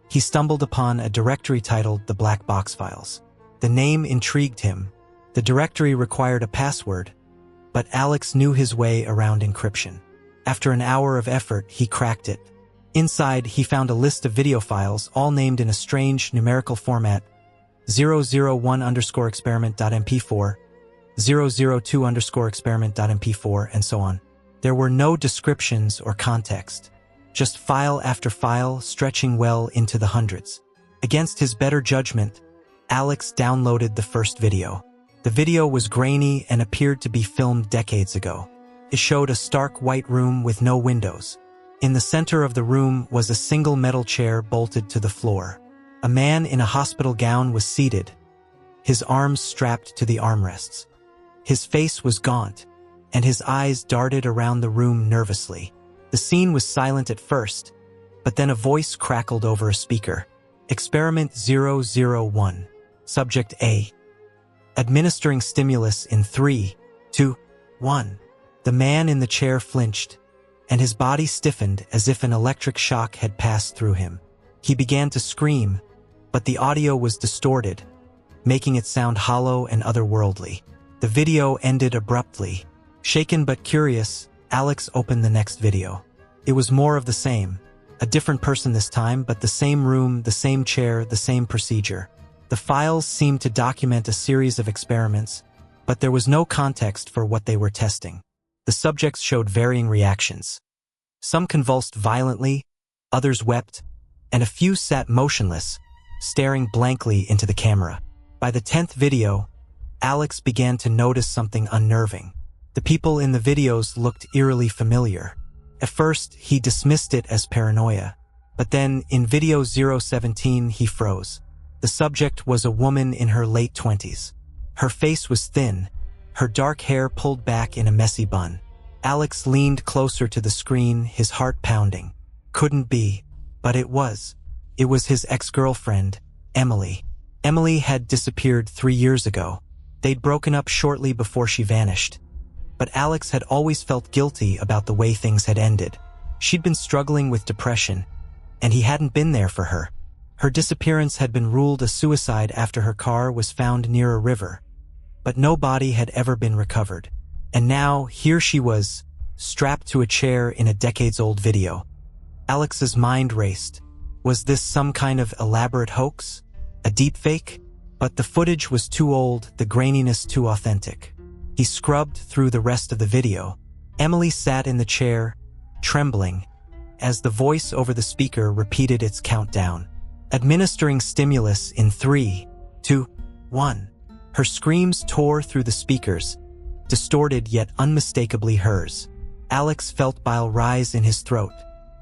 he stumbled upon a directory titled The Black Box Files. The name intrigued him. The directory required a password, but Alex knew his way around encryption. After an hour of effort, he cracked it. Inside, he found a list of video files, all named in a strange numerical format, 001_experiment.mp4, 002_experiment.mp4, and so on. There were no descriptions or context, just file after file stretching well into the hundreds. Against his better judgment, Alex downloaded the first video. The video was grainy and appeared to be filmed decades ago. It showed a stark white room with no windows. In the center of the room was a single metal chair bolted to the floor. A man in a hospital gown was seated, his arms strapped to the armrests. His face was gaunt, and his eyes darted around the room nervously. The scene was silent at first, but then a voice crackled over a speaker. Experiment 001. Subject A. Administering stimulus in 3, 2, 1. The man in the chair flinched, and his body stiffened as if an electric shock had passed through him. He began to scream, but the audio was distorted, making it sound hollow and otherworldly. The video ended abruptly. Shaken but curious, Alex opened the next video. It was more of the same. A different person this time, but the same room, the same chair, the same procedure. The files seemed to document a series of experiments, but there was no context for what they were testing. The subjects showed varying reactions. Some convulsed violently, others wept, and a few sat motionless, staring blankly into the camera. By the 10th video, Alex began to notice something unnerving. The people in the videos looked eerily familiar. At first, he dismissed it as paranoia, but then, in video 017, he froze. The subject was a woman in her late 20s. Her face was thin, her dark hair pulled back in a messy bun. Alex leaned closer to the screen, his heart pounding. Couldn't be, but it was. It was his ex-girlfriend, Emily. Emily had disappeared 3 years ago. They'd broken up shortly before she vanished. But Alex had always felt guilty about the way things had ended. She'd been struggling with depression, and he hadn't been there for her. Her disappearance had been ruled a suicide after her car was found near a river. But no body had ever been recovered. And now, here she was, strapped to a chair in a decades-old video. Alex's mind raced. Was this some kind of elaborate hoax? A deepfake? But the footage was too old, the graininess too authentic. He scrubbed through the rest of the video. Emily sat in the chair, trembling, as the voice over the speaker repeated its countdown. Administering stimulus in 3, 2, 1. Her screams tore through the speakers, distorted yet unmistakably hers. Alex felt bile rise in his throat.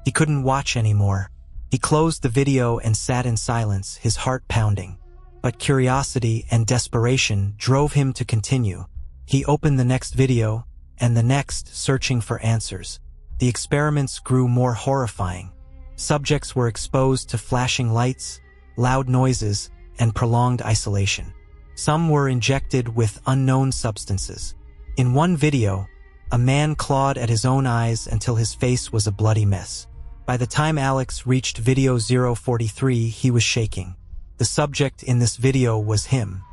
He couldn't watch anymore. He closed the video and sat in silence, his heart pounding. But curiosity and desperation drove him to continue. He opened the next video, and the next, searching for answers. The experiments grew more horrifying. Subjects were exposed to flashing lights, loud noises, and prolonged isolation. Some were injected with unknown substances. In one video, a man clawed at his own eyes until his face was a bloody mess. By the time Alex reached video 043, he was shaking. The subject in this video was him.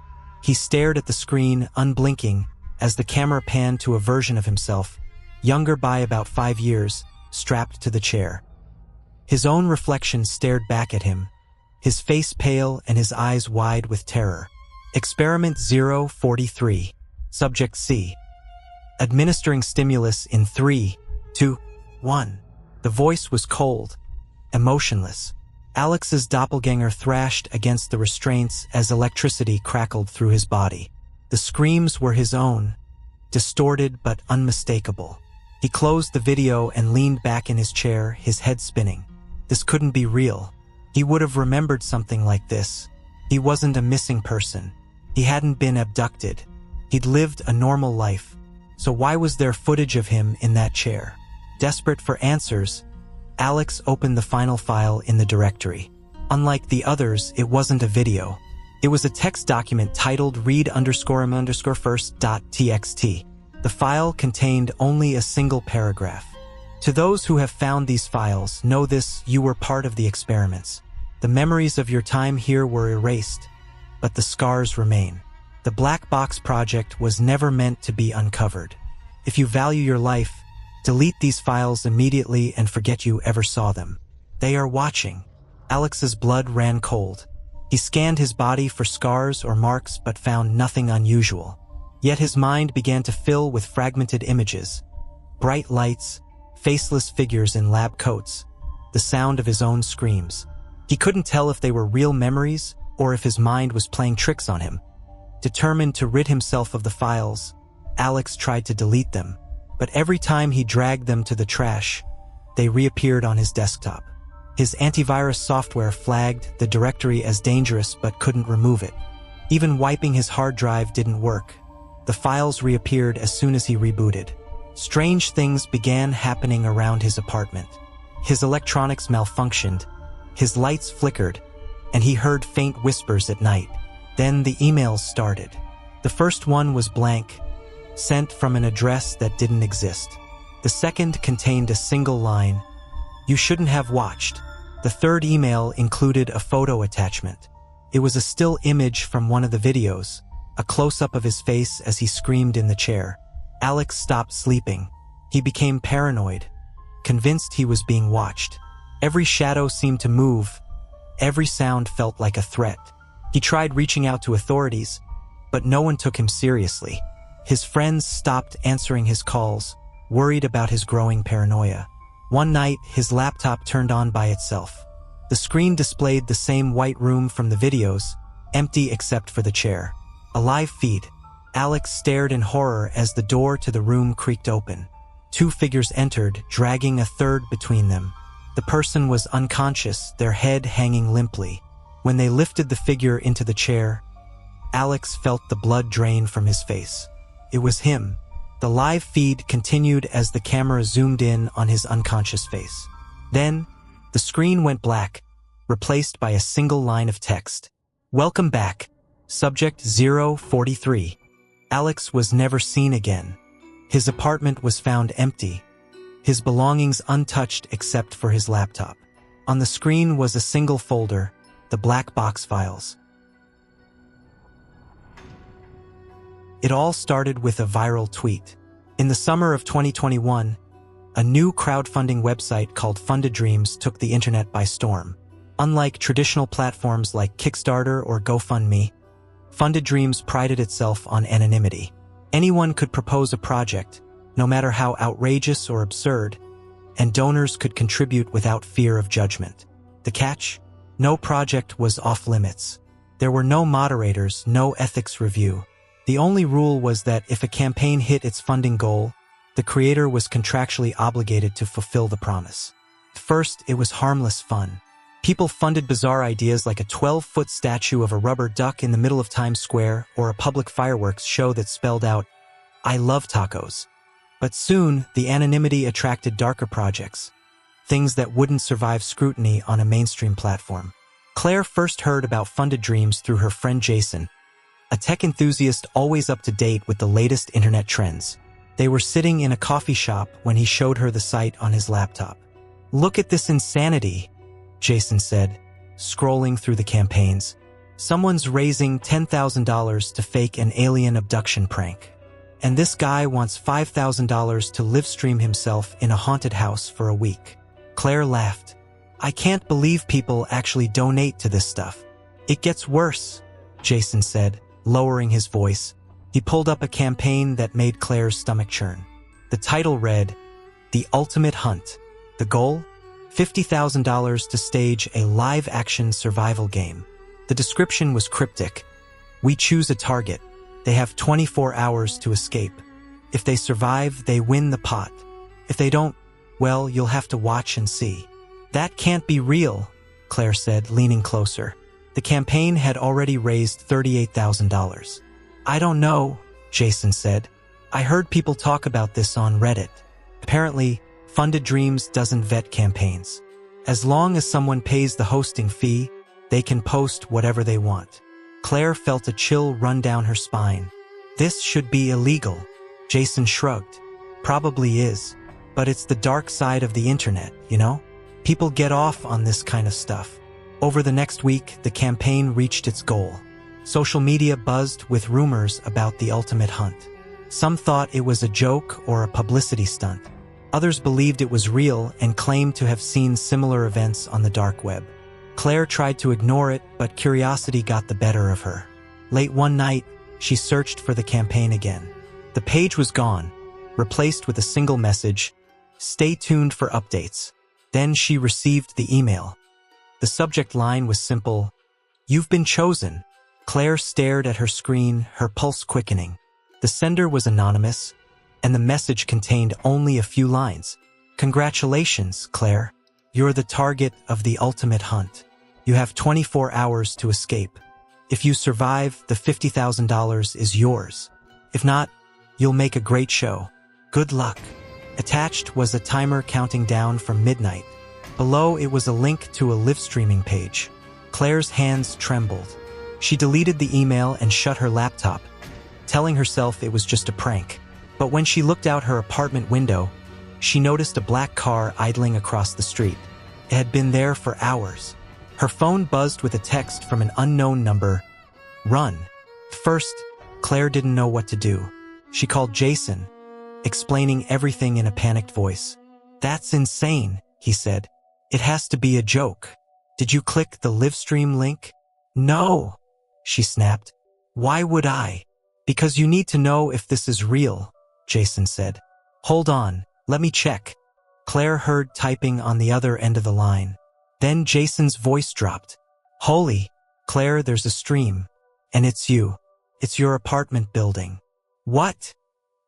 He stared at the screen, unblinking, as the camera panned to a version of himself, younger by about 5 years, strapped to the chair. His own reflection stared back at him, his face pale and his eyes wide with terror. Experiment 043. Subject C. Administering stimulus in 3, 2, 1. The voice was cold, emotionless. Alex's doppelganger thrashed against the restraints as electricity crackled through his body. The screams were his own, distorted but unmistakable. He closed the video and leaned back in his chair, his head spinning. This couldn't be real. He would have remembered something like this. He wasn't a missing person. He hadn't been abducted. He'd lived a normal life. So why was there footage of him in that chair? Desperate for answers, Alex opened the final file in the directory. Unlike the others, it wasn't a video. It was a text document titled read_im_first.txt. The file contained only a single paragraph. To those who have found these files, know this: you were part of the experiments. The memories of your time here were erased, but the scars remain. The Black Box Project was never meant to be uncovered. If you value your life, delete these files immediately and forget you ever saw them. They are watching. Alex's blood ran cold. He scanned his body for scars or marks but found nothing unusual. Yet his mind began to fill with fragmented images, bright lights, faceless figures in lab coats, the sound of his own screams. He couldn't tell if they were real memories or if his mind was playing tricks on him. Determined to rid himself of the files, Alex tried to delete them, but every time he dragged them to the trash, they reappeared on his desktop. His antivirus software flagged the directory as dangerous but couldn't remove it. Even wiping his hard drive didn't work. The files reappeared as soon as he rebooted. Strange things began happening around his apartment. His electronics malfunctioned, his lights flickered, and he heard faint whispers at night. Then the emails started. The first one was blank, sent from an address that didn't exist. The second contained a single line, "You shouldn't have watched." The third email included a photo attachment. It was a still image from one of the videos, a close-up of his face as he screamed in the chair. Alex stopped sleeping. He became paranoid, convinced he was being watched. Every shadow seemed to move. Every sound felt like a threat. He tried reaching out to authorities, but no one took him seriously. His friends stopped answering his calls, worried about his growing paranoia. One night, his laptop turned on by itself. The screen displayed the same white room from the videos, empty except for the chair. A live feed. Alex stared in horror as the door to the room creaked open. Two figures entered, dragging a third between them. The person was unconscious, their head hanging limply. When they lifted the figure into the chair, Alex felt the blood drain from his face. It was him. The live feed continued as the camera zoomed in on his unconscious face. Then, the screen went black, replaced by a single line of text. "Welcome back. Subject 043. Alex was never seen again. His apartment was found empty, his belongings untouched except for his laptop. On the screen was a single folder, the black box files. It all started with a viral tweet. In the summer of 2021, a new crowdfunding website called Funded Dreams took the internet by storm. Unlike traditional platforms like Kickstarter or GoFundMe, Funded Dreams prided itself on anonymity. Anyone could propose a project, no matter how outrageous or absurd, and donors could contribute without fear of judgment. The catch? No project was off-limits. There were no moderators, no ethics review. The only rule was that if a campaign hit its funding goal, the creator was contractually obligated to fulfill the promise. First, it was harmless fun. People funded bizarre ideas like a 12-foot statue of a rubber duck in the middle of Times Square or a public fireworks show that spelled out, "I love tacos." But soon, the anonymity attracted darker projects, things that wouldn't survive scrutiny on a mainstream platform. Claire first heard about Funded Dreams through her friend Jason, a tech enthusiast always up to date with the latest internet trends. They were sitting in a coffee shop when he showed her the site on his laptop. "Look at this insanity," Jason said, scrolling through the campaigns. "Someone's raising $10,000 to fake an alien abduction prank. And this guy wants $5,000 to live stream himself in a haunted house for a week." Claire laughed. "I can't believe people actually donate to this stuff." "It gets worse," Jason said, lowering his voice. He pulled up a campaign that made Claire's stomach churn. The title read, "The Ultimate Hunt." The goal? $50,000 to stage a live-action survival game. The description was cryptic. "We choose a target. They have 24 hours to escape. If they survive, they win the pot. If they don't, well, you'll have to watch and see." "That can't be real," Claire said, leaning closer. The campaign had already raised $38,000. "I don't know," Jason said. "I heard people talk about this on Reddit. Apparently, Funded Dreams doesn't vet campaigns. As long as someone pays the hosting fee, they can post whatever they want." Claire felt a chill run down her spine. "This should be illegal." Jason shrugged. "Probably is. But it's the dark side of the internet, you know? People get off on this kind of stuff." Over the next week, the campaign reached its goal. Social media buzzed with rumors about the ultimate hunt. Some thought it was a joke or a publicity stunt. Others believed it was real and claimed to have seen similar events on the dark web. Claire tried to ignore it, but curiosity got the better of her. Late one night, she searched for the campaign again. The page was gone, replaced with a single message, "Stay tuned for updates." Then she received the email. The subject line was simple, "You've been chosen." Claire stared at her screen, her pulse quickening. The sender was anonymous, and the message contained only a few lines. "Congratulations, Claire. You're the target of the ultimate hunt. You have 24 hours to escape. If you survive, the $50,000 is yours. If not, you'll make a great show. Good luck." Attached was a timer counting down from midnight. Below it was a link to a live streaming page. Claire's hands trembled. She deleted the email and shut her laptop, telling herself it was just a prank. But when she looked out her apartment window, she noticed a black car idling across the street. It had been there for hours. Her phone buzzed with a text from an unknown number. "Run." First, Claire didn't know what to do. She called Jason, explaining everything in a panicked voice. "That's insane," he said. "It has to be a joke. Did you click the live stream link?" "No," she snapped. "Why would I?" "Because you need to know if this is real," Jason said. "Hold on, let me check." Claire heard typing on the other end of the line. Then Jason's voice dropped. "Holy, Claire, there's a stream. And it's you. It's your apartment building." "What?"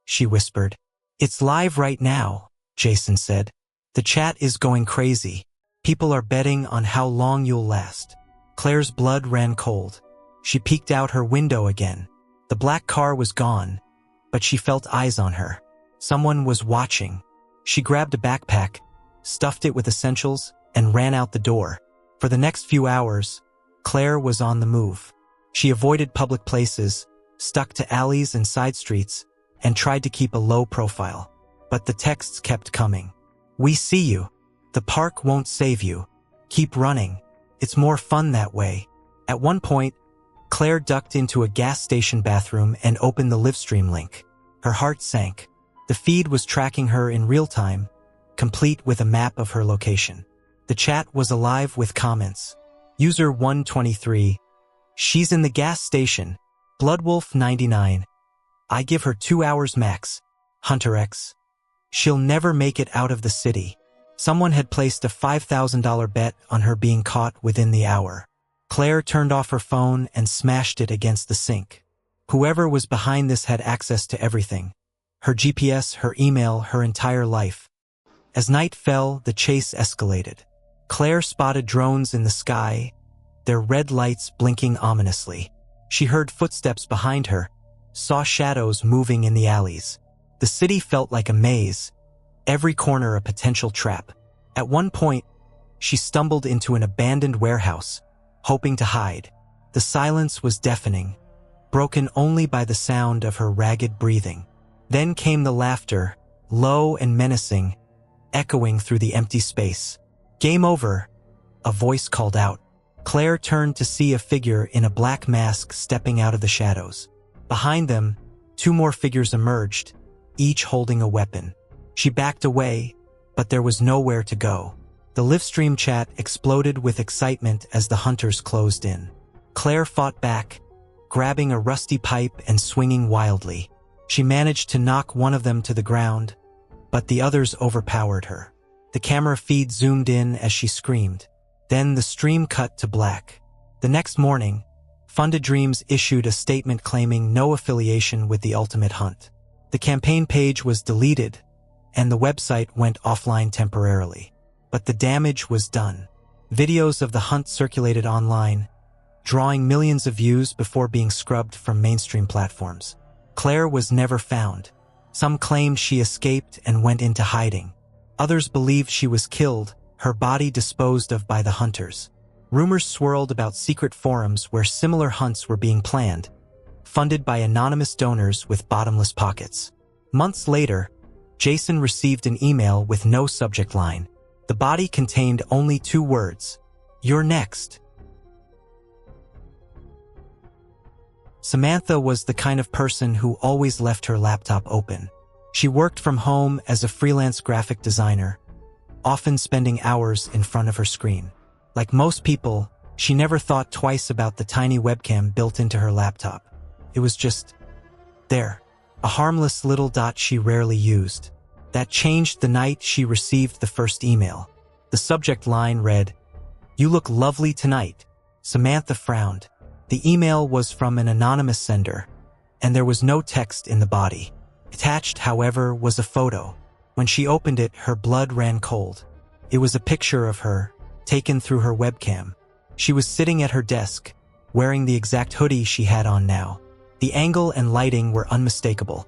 she whispered. "It's live right now," Jason said. "The chat is going crazy. People are betting on how long you'll last." Claire's blood ran cold. She peeked out her window again. The black car was gone, but she felt eyes on her. Someone was watching. She grabbed a backpack, stuffed it with essentials, and ran out the door. For the next few hours, Claire was on the move. She avoided public places, stuck to alleys and side streets, and tried to keep a low profile. But the texts kept coming. "We see you. The park won't save you. Keep running. It's more fun that way." At one point, Claire ducked into a gas station bathroom and opened the livestream link. Her heart sank. The feed was tracking her in real time, complete with a map of her location. The chat was alive with comments. User 123, "She's in the gas station." Bloodwolf 99, "I give her 2 hours max." Hunter X, "She'll never make it out of the city." Someone had placed a $5,000 bet on her being caught within the hour. Claire turned off her phone and smashed it against the sink. Whoever was behind this had access to everything. Her GPS, her email, her entire life. As night fell, the chase escalated. Claire spotted drones in the sky, their red lights blinking ominously. She heard footsteps behind her, saw shadows moving in the alleys. The city felt like a maze, every corner a potential trap. At one point, she stumbled into an abandoned warehouse, hoping to hide. The silence was deafening, broken only by the sound of her ragged breathing. Then came the laughter, low and menacing, echoing through the empty space. "Game over," a voice called out. Claire turned to see a figure in a black mask stepping out of the shadows. Behind them, 2 more figures emerged, each holding a weapon. She backed away, but there was nowhere to go. The livestream chat exploded with excitement as the hunters closed in. Claire fought back, grabbing a rusty pipe and swinging wildly. She managed to knock one of them to the ground, but the others overpowered her. The camera feed zoomed in as she screamed. Then the stream cut to black. The next morning, Funded Dreams issued a statement claiming no affiliation with the Ultimate Hunt. The campaign page was deleted, and the website went offline temporarily. But the damage was done. Videos of the hunt circulated online, drawing millions of views before being scrubbed from mainstream platforms. Claire was never found. Some claimed she escaped and went into hiding. Others believed she was killed, her body disposed of by the hunters. Rumors swirled about secret forums where similar hunts were being planned, funded by anonymous donors with bottomless pockets. Months later, Jason received an email with no subject line. The body contained only 2 words: "You're next." Samantha was the kind of person who always left her laptop open. She worked from home as a freelance graphic designer, often spending hours in front of her screen. Like most people, she never thought twice about the tiny webcam built into her laptop. It was just there, a harmless little dot she rarely used. That changed the night she received the first email. The subject line read, "You look lovely tonight." Samantha frowned. The email was from an anonymous sender, and there was no text in the body. Attached, however, was a photo. When she opened it, her blood ran cold. It was a picture of her, taken through her webcam. She was sitting at her desk, wearing the exact hoodie she had on now. The angle and lighting were unmistakable.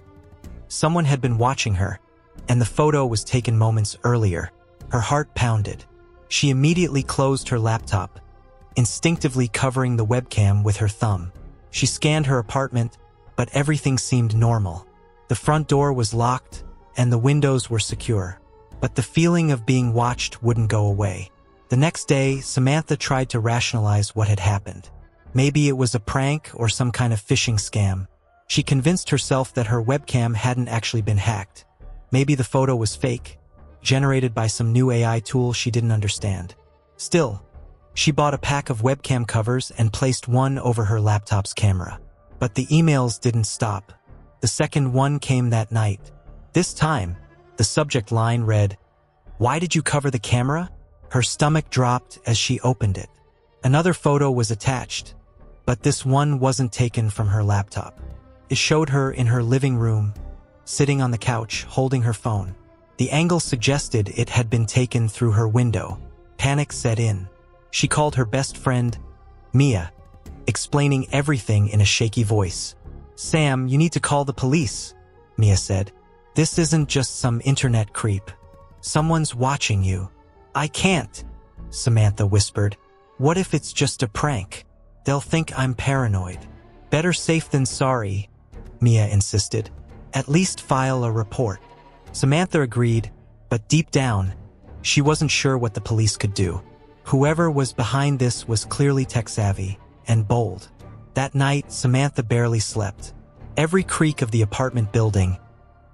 Someone had been watching her, and the photo was taken moments earlier. Her heart pounded. She immediately closed her laptop, instinctively covering the webcam with her thumb. She scanned her apartment, but everything seemed normal. The front door was locked, and the windows were secure. But the feeling of being watched wouldn't go away. The next day, Samantha tried to rationalize what had happened. Maybe it was a prank or some kind of phishing scam. She convinced herself that her webcam hadn't actually been hacked. Maybe the photo was fake, generated by some new AI tool she didn't understand. Still, she bought a pack of webcam covers and placed one over her laptop's camera. But the emails didn't stop. The second one came that night. This time, the subject line read, "Why did you cover the camera?" Her stomach dropped as she opened it. Another photo was attached, but this one wasn't taken from her laptop. It showed her in her living room, sitting on the couch, holding her phone. The angle suggested it had been taken through her window. Panic set in. She called her best friend, Mia, explaining everything in a shaky voice. "Sam, you need to call the police," Mia said. "This isn't just some internet creep. Someone's watching you." "I can't," Samantha whispered. "What if it's just a prank? They'll think I'm paranoid." "Better safe than sorry," Mia insisted. "At least file a report." Samantha agreed, but deep down, she wasn't sure what the police could do. Whoever was behind this was clearly tech-savvy and bold. That night, Samantha barely slept. Every creak of the apartment building,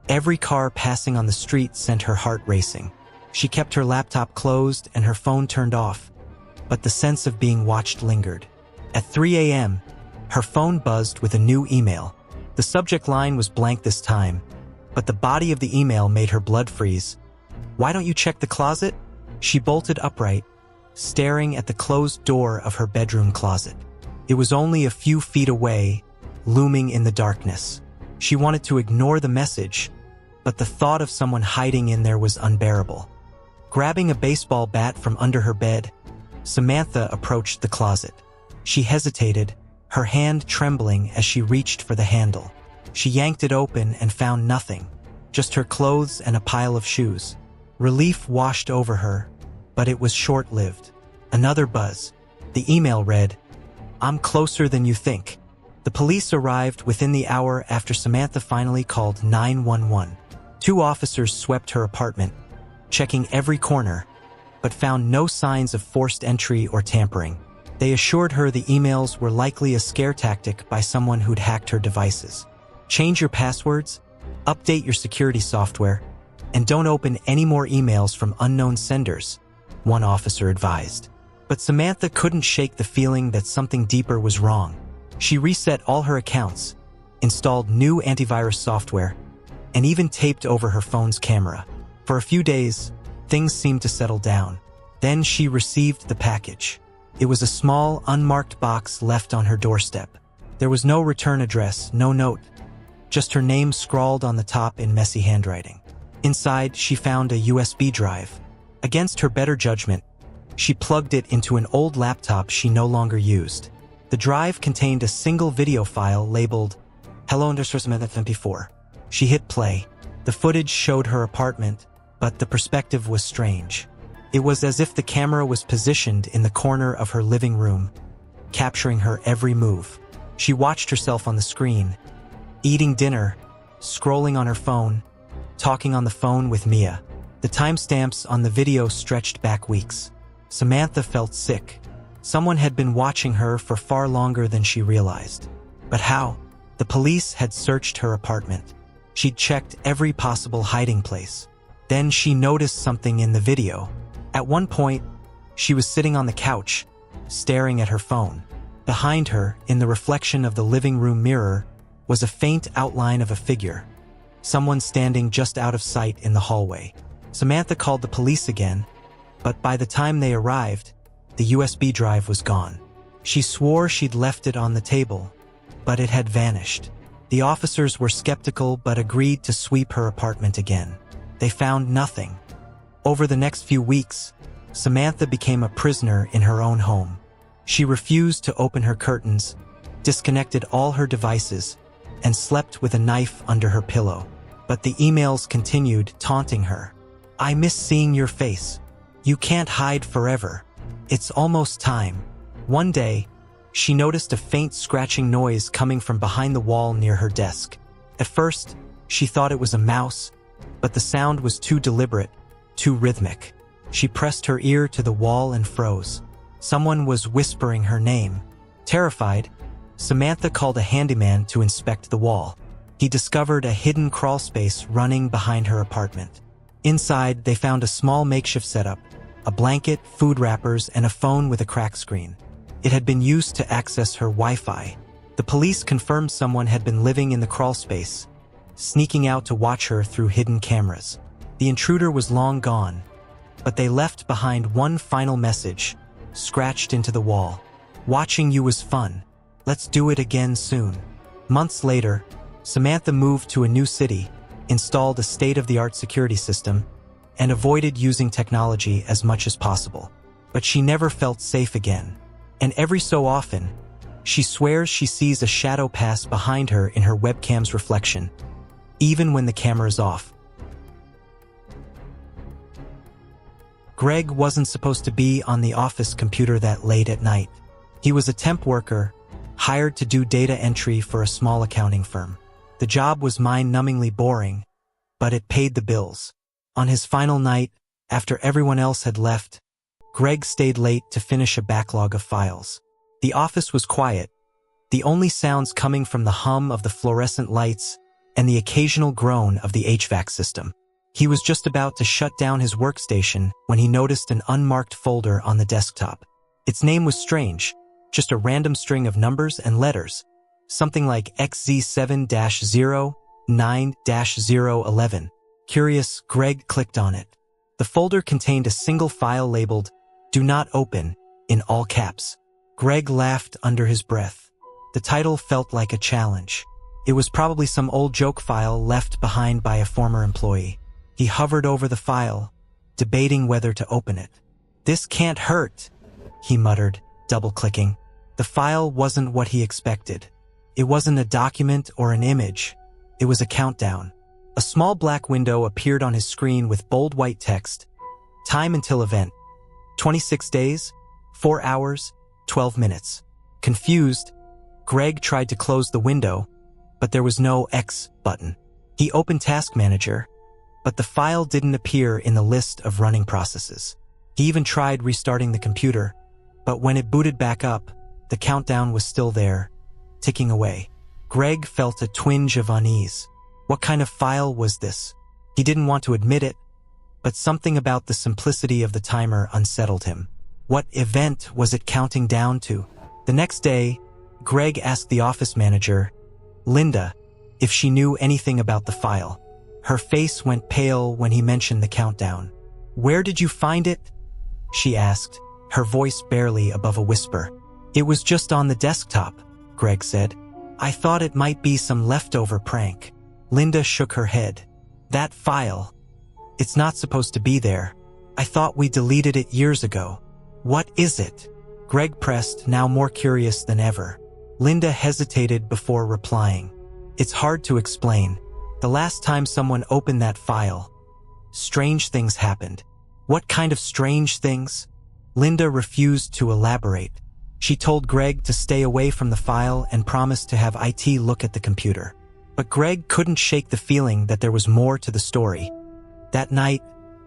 every car passing on the street sent her heart racing. She kept her laptop closed and her phone turned off, but the sense of being watched lingered. At 3 a.m., her phone buzzed with a new email. The subject line was blank this time, but the body of the email made her blood freeze. "Why don't you check the closet?" She bolted upright, staring at the closed door of her bedroom closet. It was only a few feet away, looming in the darkness. She wanted to ignore the message, but the thought of someone hiding in there was unbearable. Grabbing a baseball bat from under her bed, Samantha approached the closet. She hesitated, her hand trembling as she reached for the handle. She yanked it open and found nothing, just her clothes and a pile of shoes. Relief washed over her, but it was short-lived. Another buzz. The email read, "I'm closer than you think." The police arrived within the hour after Samantha finally called 911. 2 officers swept her apartment, checking every corner, but found no signs of forced entry or tampering. They assured her the emails were likely a scare tactic by someone who'd hacked her devices. "Change your passwords, update your security software, and don't open any more emails from unknown senders," one officer advised. But Samantha couldn't shake the feeling that something deeper was wrong. She reset all her accounts, installed new antivirus software, and even taped over her phone's camera. For a few days, things seemed to settle down. Then she received the package. It was a small, unmarked box left on her doorstep. There was no return address, no note, just her name scrawled on the top in messy handwriting. Inside, she found a USB drive. Against her better judgment, she plugged it into an old laptop she no longer used. The drive contained a single video file labeled Hello_Samantha54. She hit play. The footage showed her apartment, but the perspective was strange. It was as if the camera was positioned in the corner of her living room, capturing her every move. She watched herself on the screen, eating dinner, scrolling on her phone, talking on the phone with Mia. The timestamps on the video stretched back weeks. Samantha felt sick. Someone had been watching her for far longer than she realized. But how? The police had searched her apartment. She'd checked every possible hiding place. Then she noticed something in the video. At one point, She was sitting on the couch, staring at her phone. Behind her, in the reflection of the living room mirror, was a faint outline of a figure. Someone standing just out of sight in the hallway. Samantha called the police again, but by the time they arrived, the USB drive was gone. She swore she'd left it on the table, but it had vanished. The officers were skeptical but agreed to sweep her apartment again. They found nothing. Over the next few weeks, Samantha became a prisoner in her own home. She refused to open her curtains, disconnected all her devices, and slept with a knife under her pillow. But the emails continued, taunting her. "I miss seeing your face. You can't hide forever. It's almost time." One day, she noticed a faint scratching noise coming from behind the wall near her desk. At first, she thought it was a mouse, but the sound was too deliberate, too rhythmic. She pressed her ear to the wall and froze. Someone was whispering her name. Terrified, Samantha called a handyman to inspect the wall. He discovered a hidden crawlspace running behind her apartment. Inside, they found a small makeshift setup, a blanket, food wrappers, and a phone with a cracked screen. It had been used to access her Wi-Fi. The police confirmed someone had been living in the crawlspace, sneaking out to watch her through hidden cameras. The intruder was long gone, but they left behind one final message, scratched into the wall. "Watching you was fun. Let's do it again soon." Months later, Samantha moved to a new city, installed a state-of-the-art security system, and avoided using technology as much as possible. But she never felt safe again. And every so often, she swears she sees a shadow pass behind her in her webcam's reflection, even when the camera is off. Greg wasn't supposed to be on the office computer that late at night. He was a temp worker, hired to do data entry for a small accounting firm. The job was mind-numbingly boring, but it paid the bills. On his final night, after everyone else had left, Greg stayed late to finish a backlog of files. The office was quiet, the only sounds coming from the hum of the fluorescent lights and the occasional groan of the HVAC system. He was just about to shut down his workstation when he noticed an unmarked folder on the desktop. Its name was strange, just a random string of numbers and letters, something like XZ7-0-9-011. Curious, Greg clicked on it. The folder contained a single file labeled, "Do not open," in all caps. Greg laughed under his breath. The title felt like a challenge. It was probably some old joke file left behind by a former employee. He hovered over the file, debating whether to open it. "This can't hurt," he muttered, double-clicking. The file wasn't what he expected. It wasn't a document or an image. It was a countdown. A small black window appeared on his screen with bold white text. Time until event. 26 days, 4 hours, 12 minutes. Confused, Greg tried to close the window, but there was no X button. He opened Task Manager, but the file didn't appear in the list of running processes. He even tried restarting the computer, but when it booted back up, the countdown was still there, ticking away. Greg felt a twinge of unease. What kind of file was this? He didn't want to admit it, but something about the simplicity of the timer unsettled him. What event was it counting down to? The next day, Greg asked the office manager, Linda, if she knew anything about the file. Her face went pale when he mentioned the countdown. "Where did you find it?" she asked, her voice barely above a whisper. "It was just on the desktop," Greg said. "I thought it might be some leftover prank." Linda shook her head. "That file, it's not supposed to be there. I thought we deleted it years ago." "What is it?" Greg pressed, now more curious than ever. Linda hesitated before replying. "It's hard to explain. The last time someone opened that file, strange things happened." "What kind of strange things?" Linda refused to elaborate. She told Greg to stay away from the file and promised to have IT look at the computer. But Greg couldn't shake the feeling that there was more to the story. That night,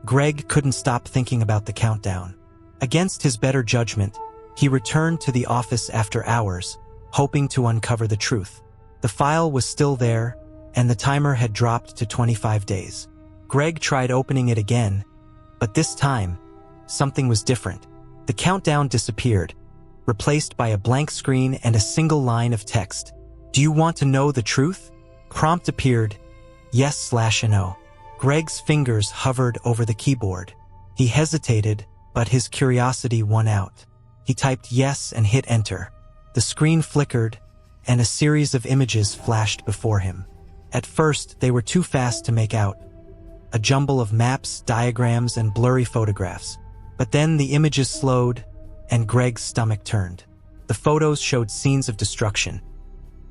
Greg couldn't stop thinking about the countdown. Against his better judgment, he returned to the office after hours, hoping to uncover the truth. The file was still there, and the timer had dropped to 25 days. Greg tried opening it again, but this time, something was different. The countdown disappeared, replaced by a blank screen and a single line of text. "Do you want to know the truth?" Prompt appeared, yes/no. Greg's fingers hovered over the keyboard. He hesitated, but his curiosity won out. He typed yes and hit enter. The screen flickered, and a series of images flashed before him. At first, they were too fast to make out. A jumble of maps, diagrams, and blurry photographs. But then the images slowed, and Greg's stomach turned. The photos showed scenes of destruction.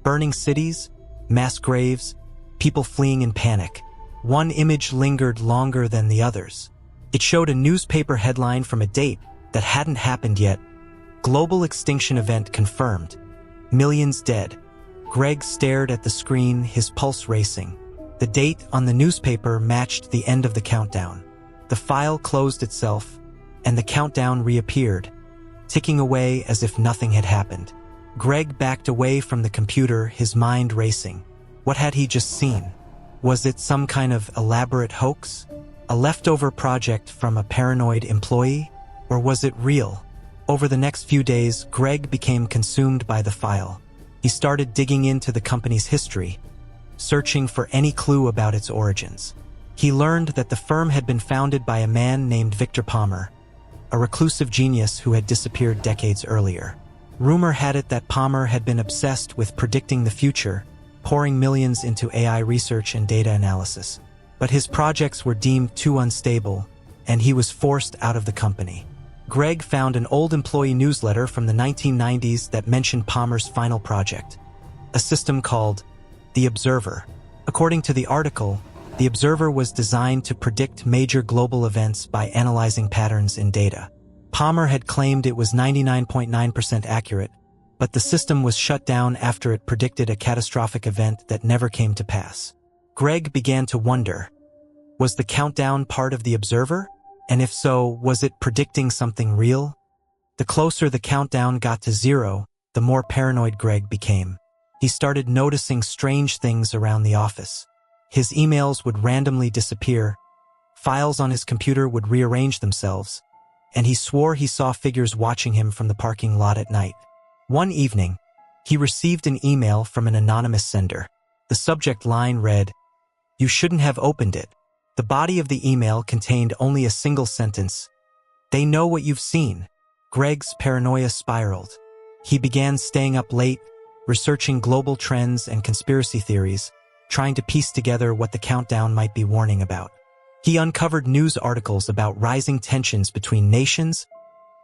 Burning cities, mass graves, people fleeing in panic. One image lingered longer than the others. It showed a newspaper headline from a date that hadn't happened yet. Global extinction event confirmed. Millions dead. Greg stared at the screen, his pulse racing. The date on the newspaper matched the end of the countdown. The file closed itself, and the countdown reappeared, ticking away as if nothing had happened. Greg backed away from the computer, his mind racing. What had he just seen? Was it some kind of elaborate hoax? A leftover project from a paranoid employee? Or was it real? Over the next few days, Greg became consumed by the file. He started digging into the company's history, searching for any clue about its origins. He learned that the firm had been founded by a man named Victor Palmer, a reclusive genius who had disappeared decades earlier. Rumor had it that Palmer had been obsessed with predicting the future, pouring millions into AI research and data analysis. But his projects were deemed too unstable, and he was forced out of the company. Greg found an old employee newsletter from the 1990s that mentioned Palmer's final project, a system called The Observer. According to the article, The Observer was designed to predict major global events by analyzing patterns in data. Palmer had claimed it was 99.9% accurate, but the system was shut down after it predicted a catastrophic event that never came to pass. Greg began to wonder, was the countdown part of The Observer? And if so, was it predicting something real? The closer the countdown got to 0, the more paranoid Greg became. He started noticing strange things around the office. His emails would randomly disappear, files on his computer would rearrange themselves, and he swore he saw figures watching him from the parking lot at night. One evening, he received an email from an anonymous sender. The subject line read, "You shouldn't have opened it." The body of the email contained only a single sentence. "They know what you've seen." Greg's paranoia spiraled. He began staying up late, researching global trends and conspiracy theories, trying to piece together what the countdown might be warning about. He uncovered news articles about rising tensions between nations,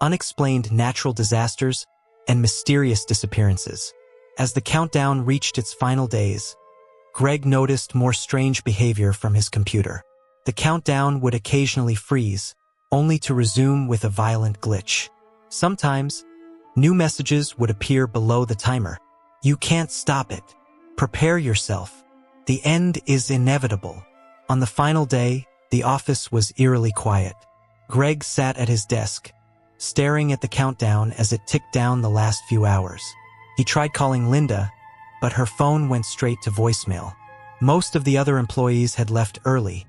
unexplained natural disasters, and mysterious disappearances. As the countdown reached its final days, Greg noticed more strange behavior from his computer. The countdown would occasionally freeze, only to resume with a violent glitch. Sometimes, new messages would appear below the timer. "You can't stop it. Prepare yourself. The end is inevitable." On the final day, the office was eerily quiet. Greg sat at his desk, staring at the countdown as it ticked down the last few hours. He tried calling Linda, but her phone went straight to voicemail. Most of the other employees had left early,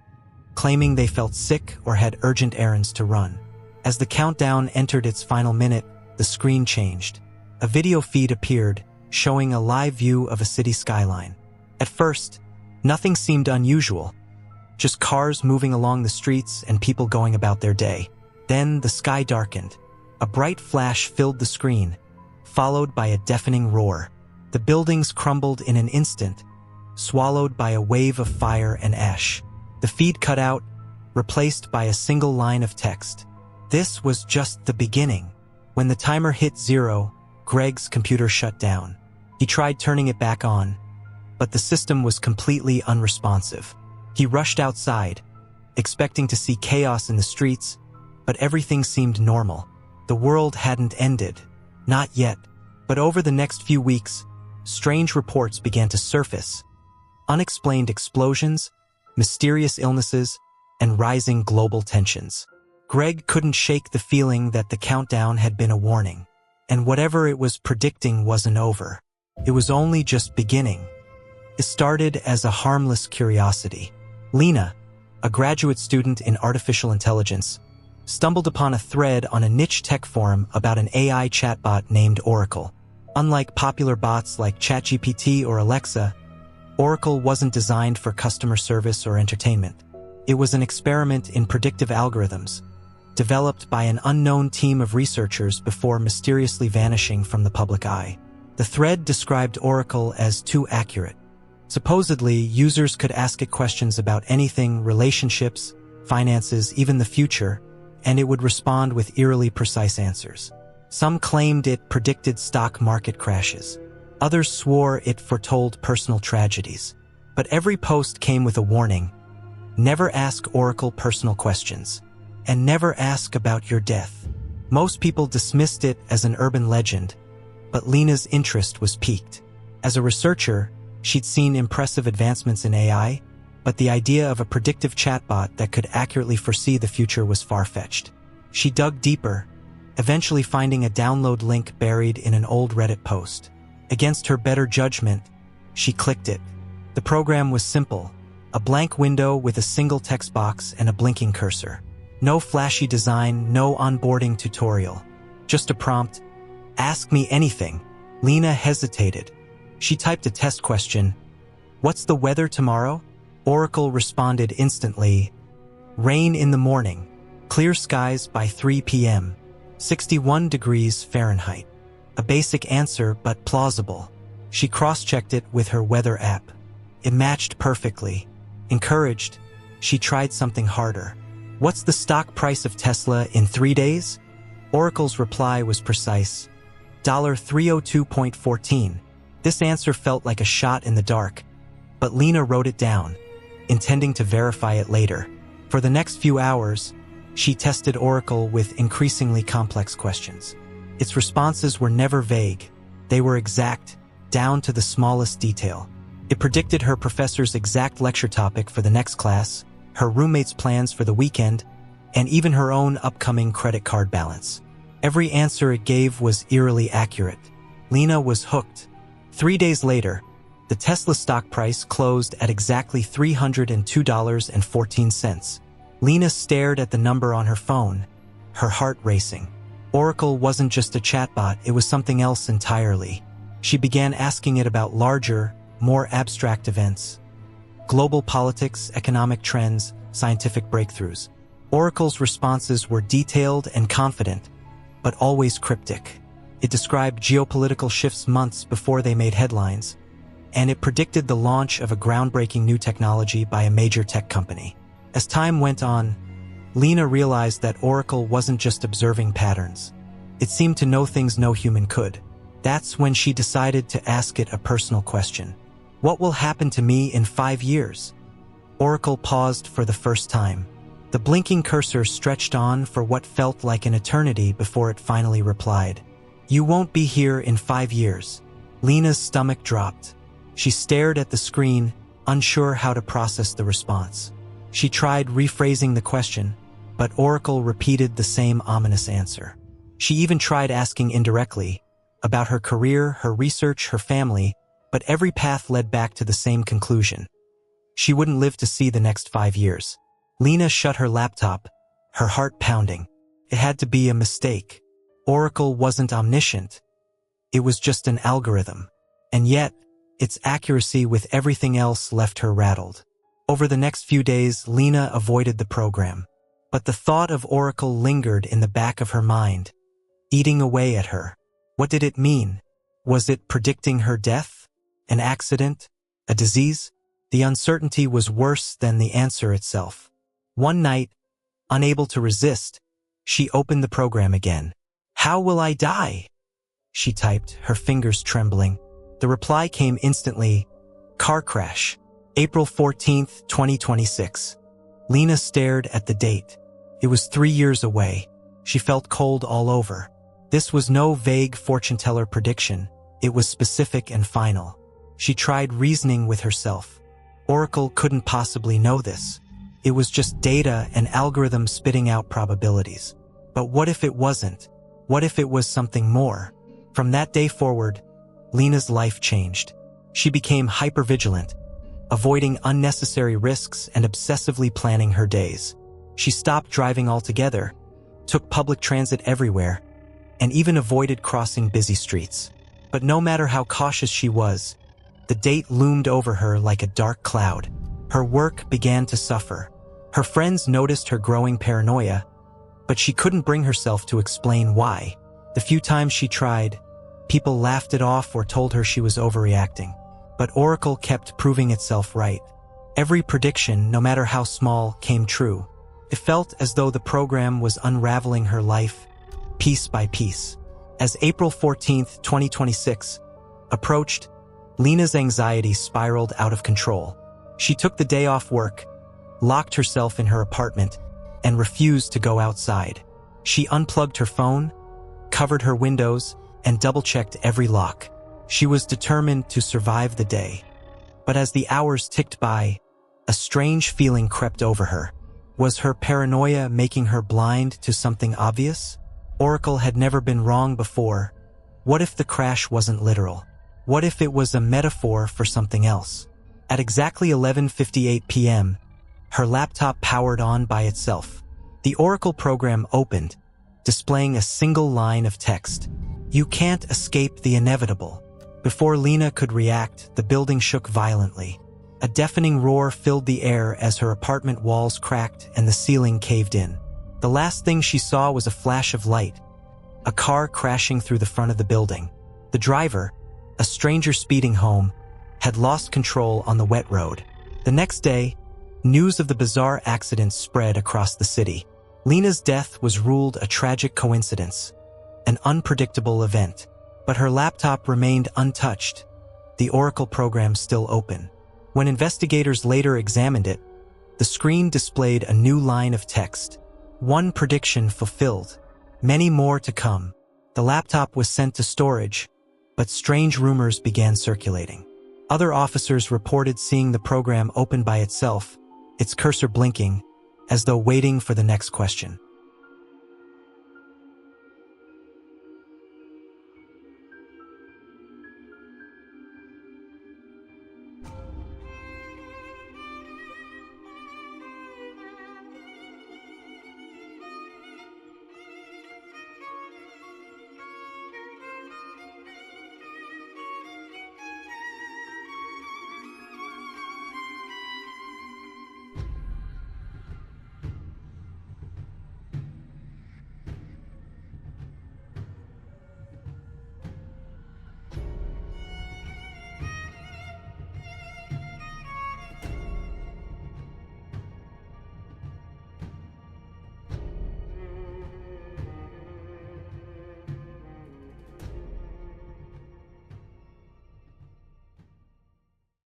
claiming they felt sick or had urgent errands to run. As the countdown entered its final minute, the screen changed. A video feed appeared, showing a live view of a city skyline. At first, nothing seemed unusual, just cars moving along the streets and people going about their day. Then the sky darkened. A bright flash filled the screen, followed by a deafening roar. The buildings crumbled in an instant, swallowed by a wave of fire and ash. The feed cut out, replaced by a single line of text. This was just the beginning. When the timer hit 0, Greg's computer shut down. He tried turning it back on, but the system was completely unresponsive. He rushed outside, expecting to see chaos in the streets, but everything seemed normal. The world hadn't ended. Not yet. But over the next few weeks, strange reports began to surface. Unexplained explosions, mysterious illnesses, and rising global tensions. Greg couldn't shake the feeling that the countdown had been a warning. And whatever it was predicting wasn't over. It was only just beginning. It started as a harmless curiosity. Lena, a graduate student in artificial intelligence, stumbled upon a thread on a niche tech forum about an AI chatbot named Oracle. Unlike popular bots like ChatGPT or Alexa, Oracle wasn't designed for customer service or entertainment. It was an experiment in predictive algorithms, developed by an unknown team of researchers before mysteriously vanishing from the public eye. The thread described Oracle as too accurate. Supposedly, users could ask it questions about anything, relationships, finances, even the future, and it would respond with eerily precise answers. Some claimed it predicted stock market crashes. Others swore it foretold personal tragedies. But every post came with a warning: never ask Oracle personal questions, and never ask about your death. Most people dismissed it as an urban legend, but Lena's interest was piqued. As a researcher, she'd seen impressive advancements in AI, but the idea of a predictive chatbot that could accurately foresee the future was far-fetched. She dug deeper, eventually finding a download link buried in an old Reddit post. Against her better judgment, she clicked it. The program was simple: a blank window with a single text box and a blinking cursor. No flashy design, no onboarding tutorial. Just a prompt: ask me anything. Lena hesitated. She typed a test question: what's the weather tomorrow? Oracle responded instantly: rain in the morning, clear skies by 3 p.m., 61 degrees Fahrenheit. A basic answer, but plausible. She cross-checked it with her weather app. It matched perfectly. Encouraged, she tried something harder. What's the stock price of Tesla in 3 days? Oracle's reply was precise: $302.14. This answer felt like a shot in the dark, but Lena wrote it down, intending to verify it later. For the next few hours, she tested Oracle with increasingly complex questions. Its responses were never vague. They were exact, down to the smallest detail. It predicted her professor's exact lecture topic for the next class, her roommate's plans for the weekend, and even her own upcoming credit card balance. Every answer it gave was eerily accurate. Lena was hooked. 3 days later, the Tesla stock price closed at exactly $302.14. Lena stared at the number on her phone, her heart racing. Oracle wasn't just a chatbot, it was something else entirely. She began asking it about larger, more abstract events: global politics, economic trends, scientific breakthroughs. Oracle's responses were detailed and confident, but always cryptic. It described geopolitical shifts months before they made headlines, and it predicted the launch of a groundbreaking new technology by a major tech company. As time went on, Lena realized that Oracle wasn't just observing patterns. It seemed to know things no human could. That's when she decided to ask it a personal question. What will happen to me in 5 years? Oracle paused for the first time. The blinking cursor stretched on for what felt like an eternity before it finally replied. You won't be here in 5 years. Lena's stomach dropped. She stared at the screen, unsure how to process the response. She tried rephrasing the question, but Oracle repeated the same ominous answer. She even tried asking indirectly about her career, her research, her family, but every path led back to the same conclusion. She wouldn't live to see the next 5 years. Lena shut her laptop, her heart pounding. It had to be a mistake. Oracle wasn't omniscient. It was just an algorithm. And yet, its accuracy with everything else left her rattled. Over the next few days, Lena avoided the program. But the thought of Oracle lingered in the back of her mind, eating away at her. What did it mean? Was it predicting her death? An accident? A disease? The uncertainty was worse than the answer itself. One night, unable to resist, she opened the program again. How will I die? She typed, her fingers trembling. The reply came instantly. Car crash. April 14th, 2026. Lena stared at the date. It was 3 years away. She felt cold all over. This was no vague fortune-teller prediction. It was specific and final. She tried reasoning with herself. Oracle couldn't possibly know this. It was just data and algorithms spitting out probabilities. But what if it wasn't? What if it was something more? From that day forward, Lena's life changed. She became hypervigilant, avoiding unnecessary risks and obsessively planning her days. She stopped driving altogether, took public transit everywhere, and even avoided crossing busy streets. But no matter how cautious she was, the date loomed over her like a dark cloud. Her work began to suffer. Her friends noticed her growing paranoia, but she couldn't bring herself to explain why. The few times she tried, people laughed it off or told her she was overreacting. But Oracle kept proving itself right. Every prediction, no matter how small, came true. It felt as though the program was unraveling her life, piece by piece. As April 14th, 2026, approached, Lena's anxiety spiraled out of control. She took the day off work, locked herself in her apartment, and refused to go outside. She unplugged her phone, covered her windows, and double-checked every lock. She was determined to survive the day. But as the hours ticked by, a strange feeling crept over her. Was her paranoia making her blind to something obvious? Oracle had never been wrong before. What if the crash wasn't literal? What if it was a metaphor for something else? At exactly 11:58 p.m., her laptop powered on by itself. The Oracle program opened, displaying a single line of text. "You can't escape the inevitable." Before Lena could react, the building shook violently. A deafening roar filled the air as her apartment walls cracked and the ceiling caved in. The last thing she saw was a flash of light, a car crashing through the front of the building. The driver, a stranger speeding home, had lost control on the wet road. The next day, news of the bizarre accident spread across the city. Lena's death was ruled a tragic coincidence, an unpredictable event. But her laptop remained untouched, the Oracle program still open. When investigators later examined it, the screen displayed a new line of text. One prediction fulfilled, many more to come. The laptop was sent to storage, but strange rumors began circulating. Other officers reported seeing the program open by itself, its cursor blinking, as though waiting for the next question.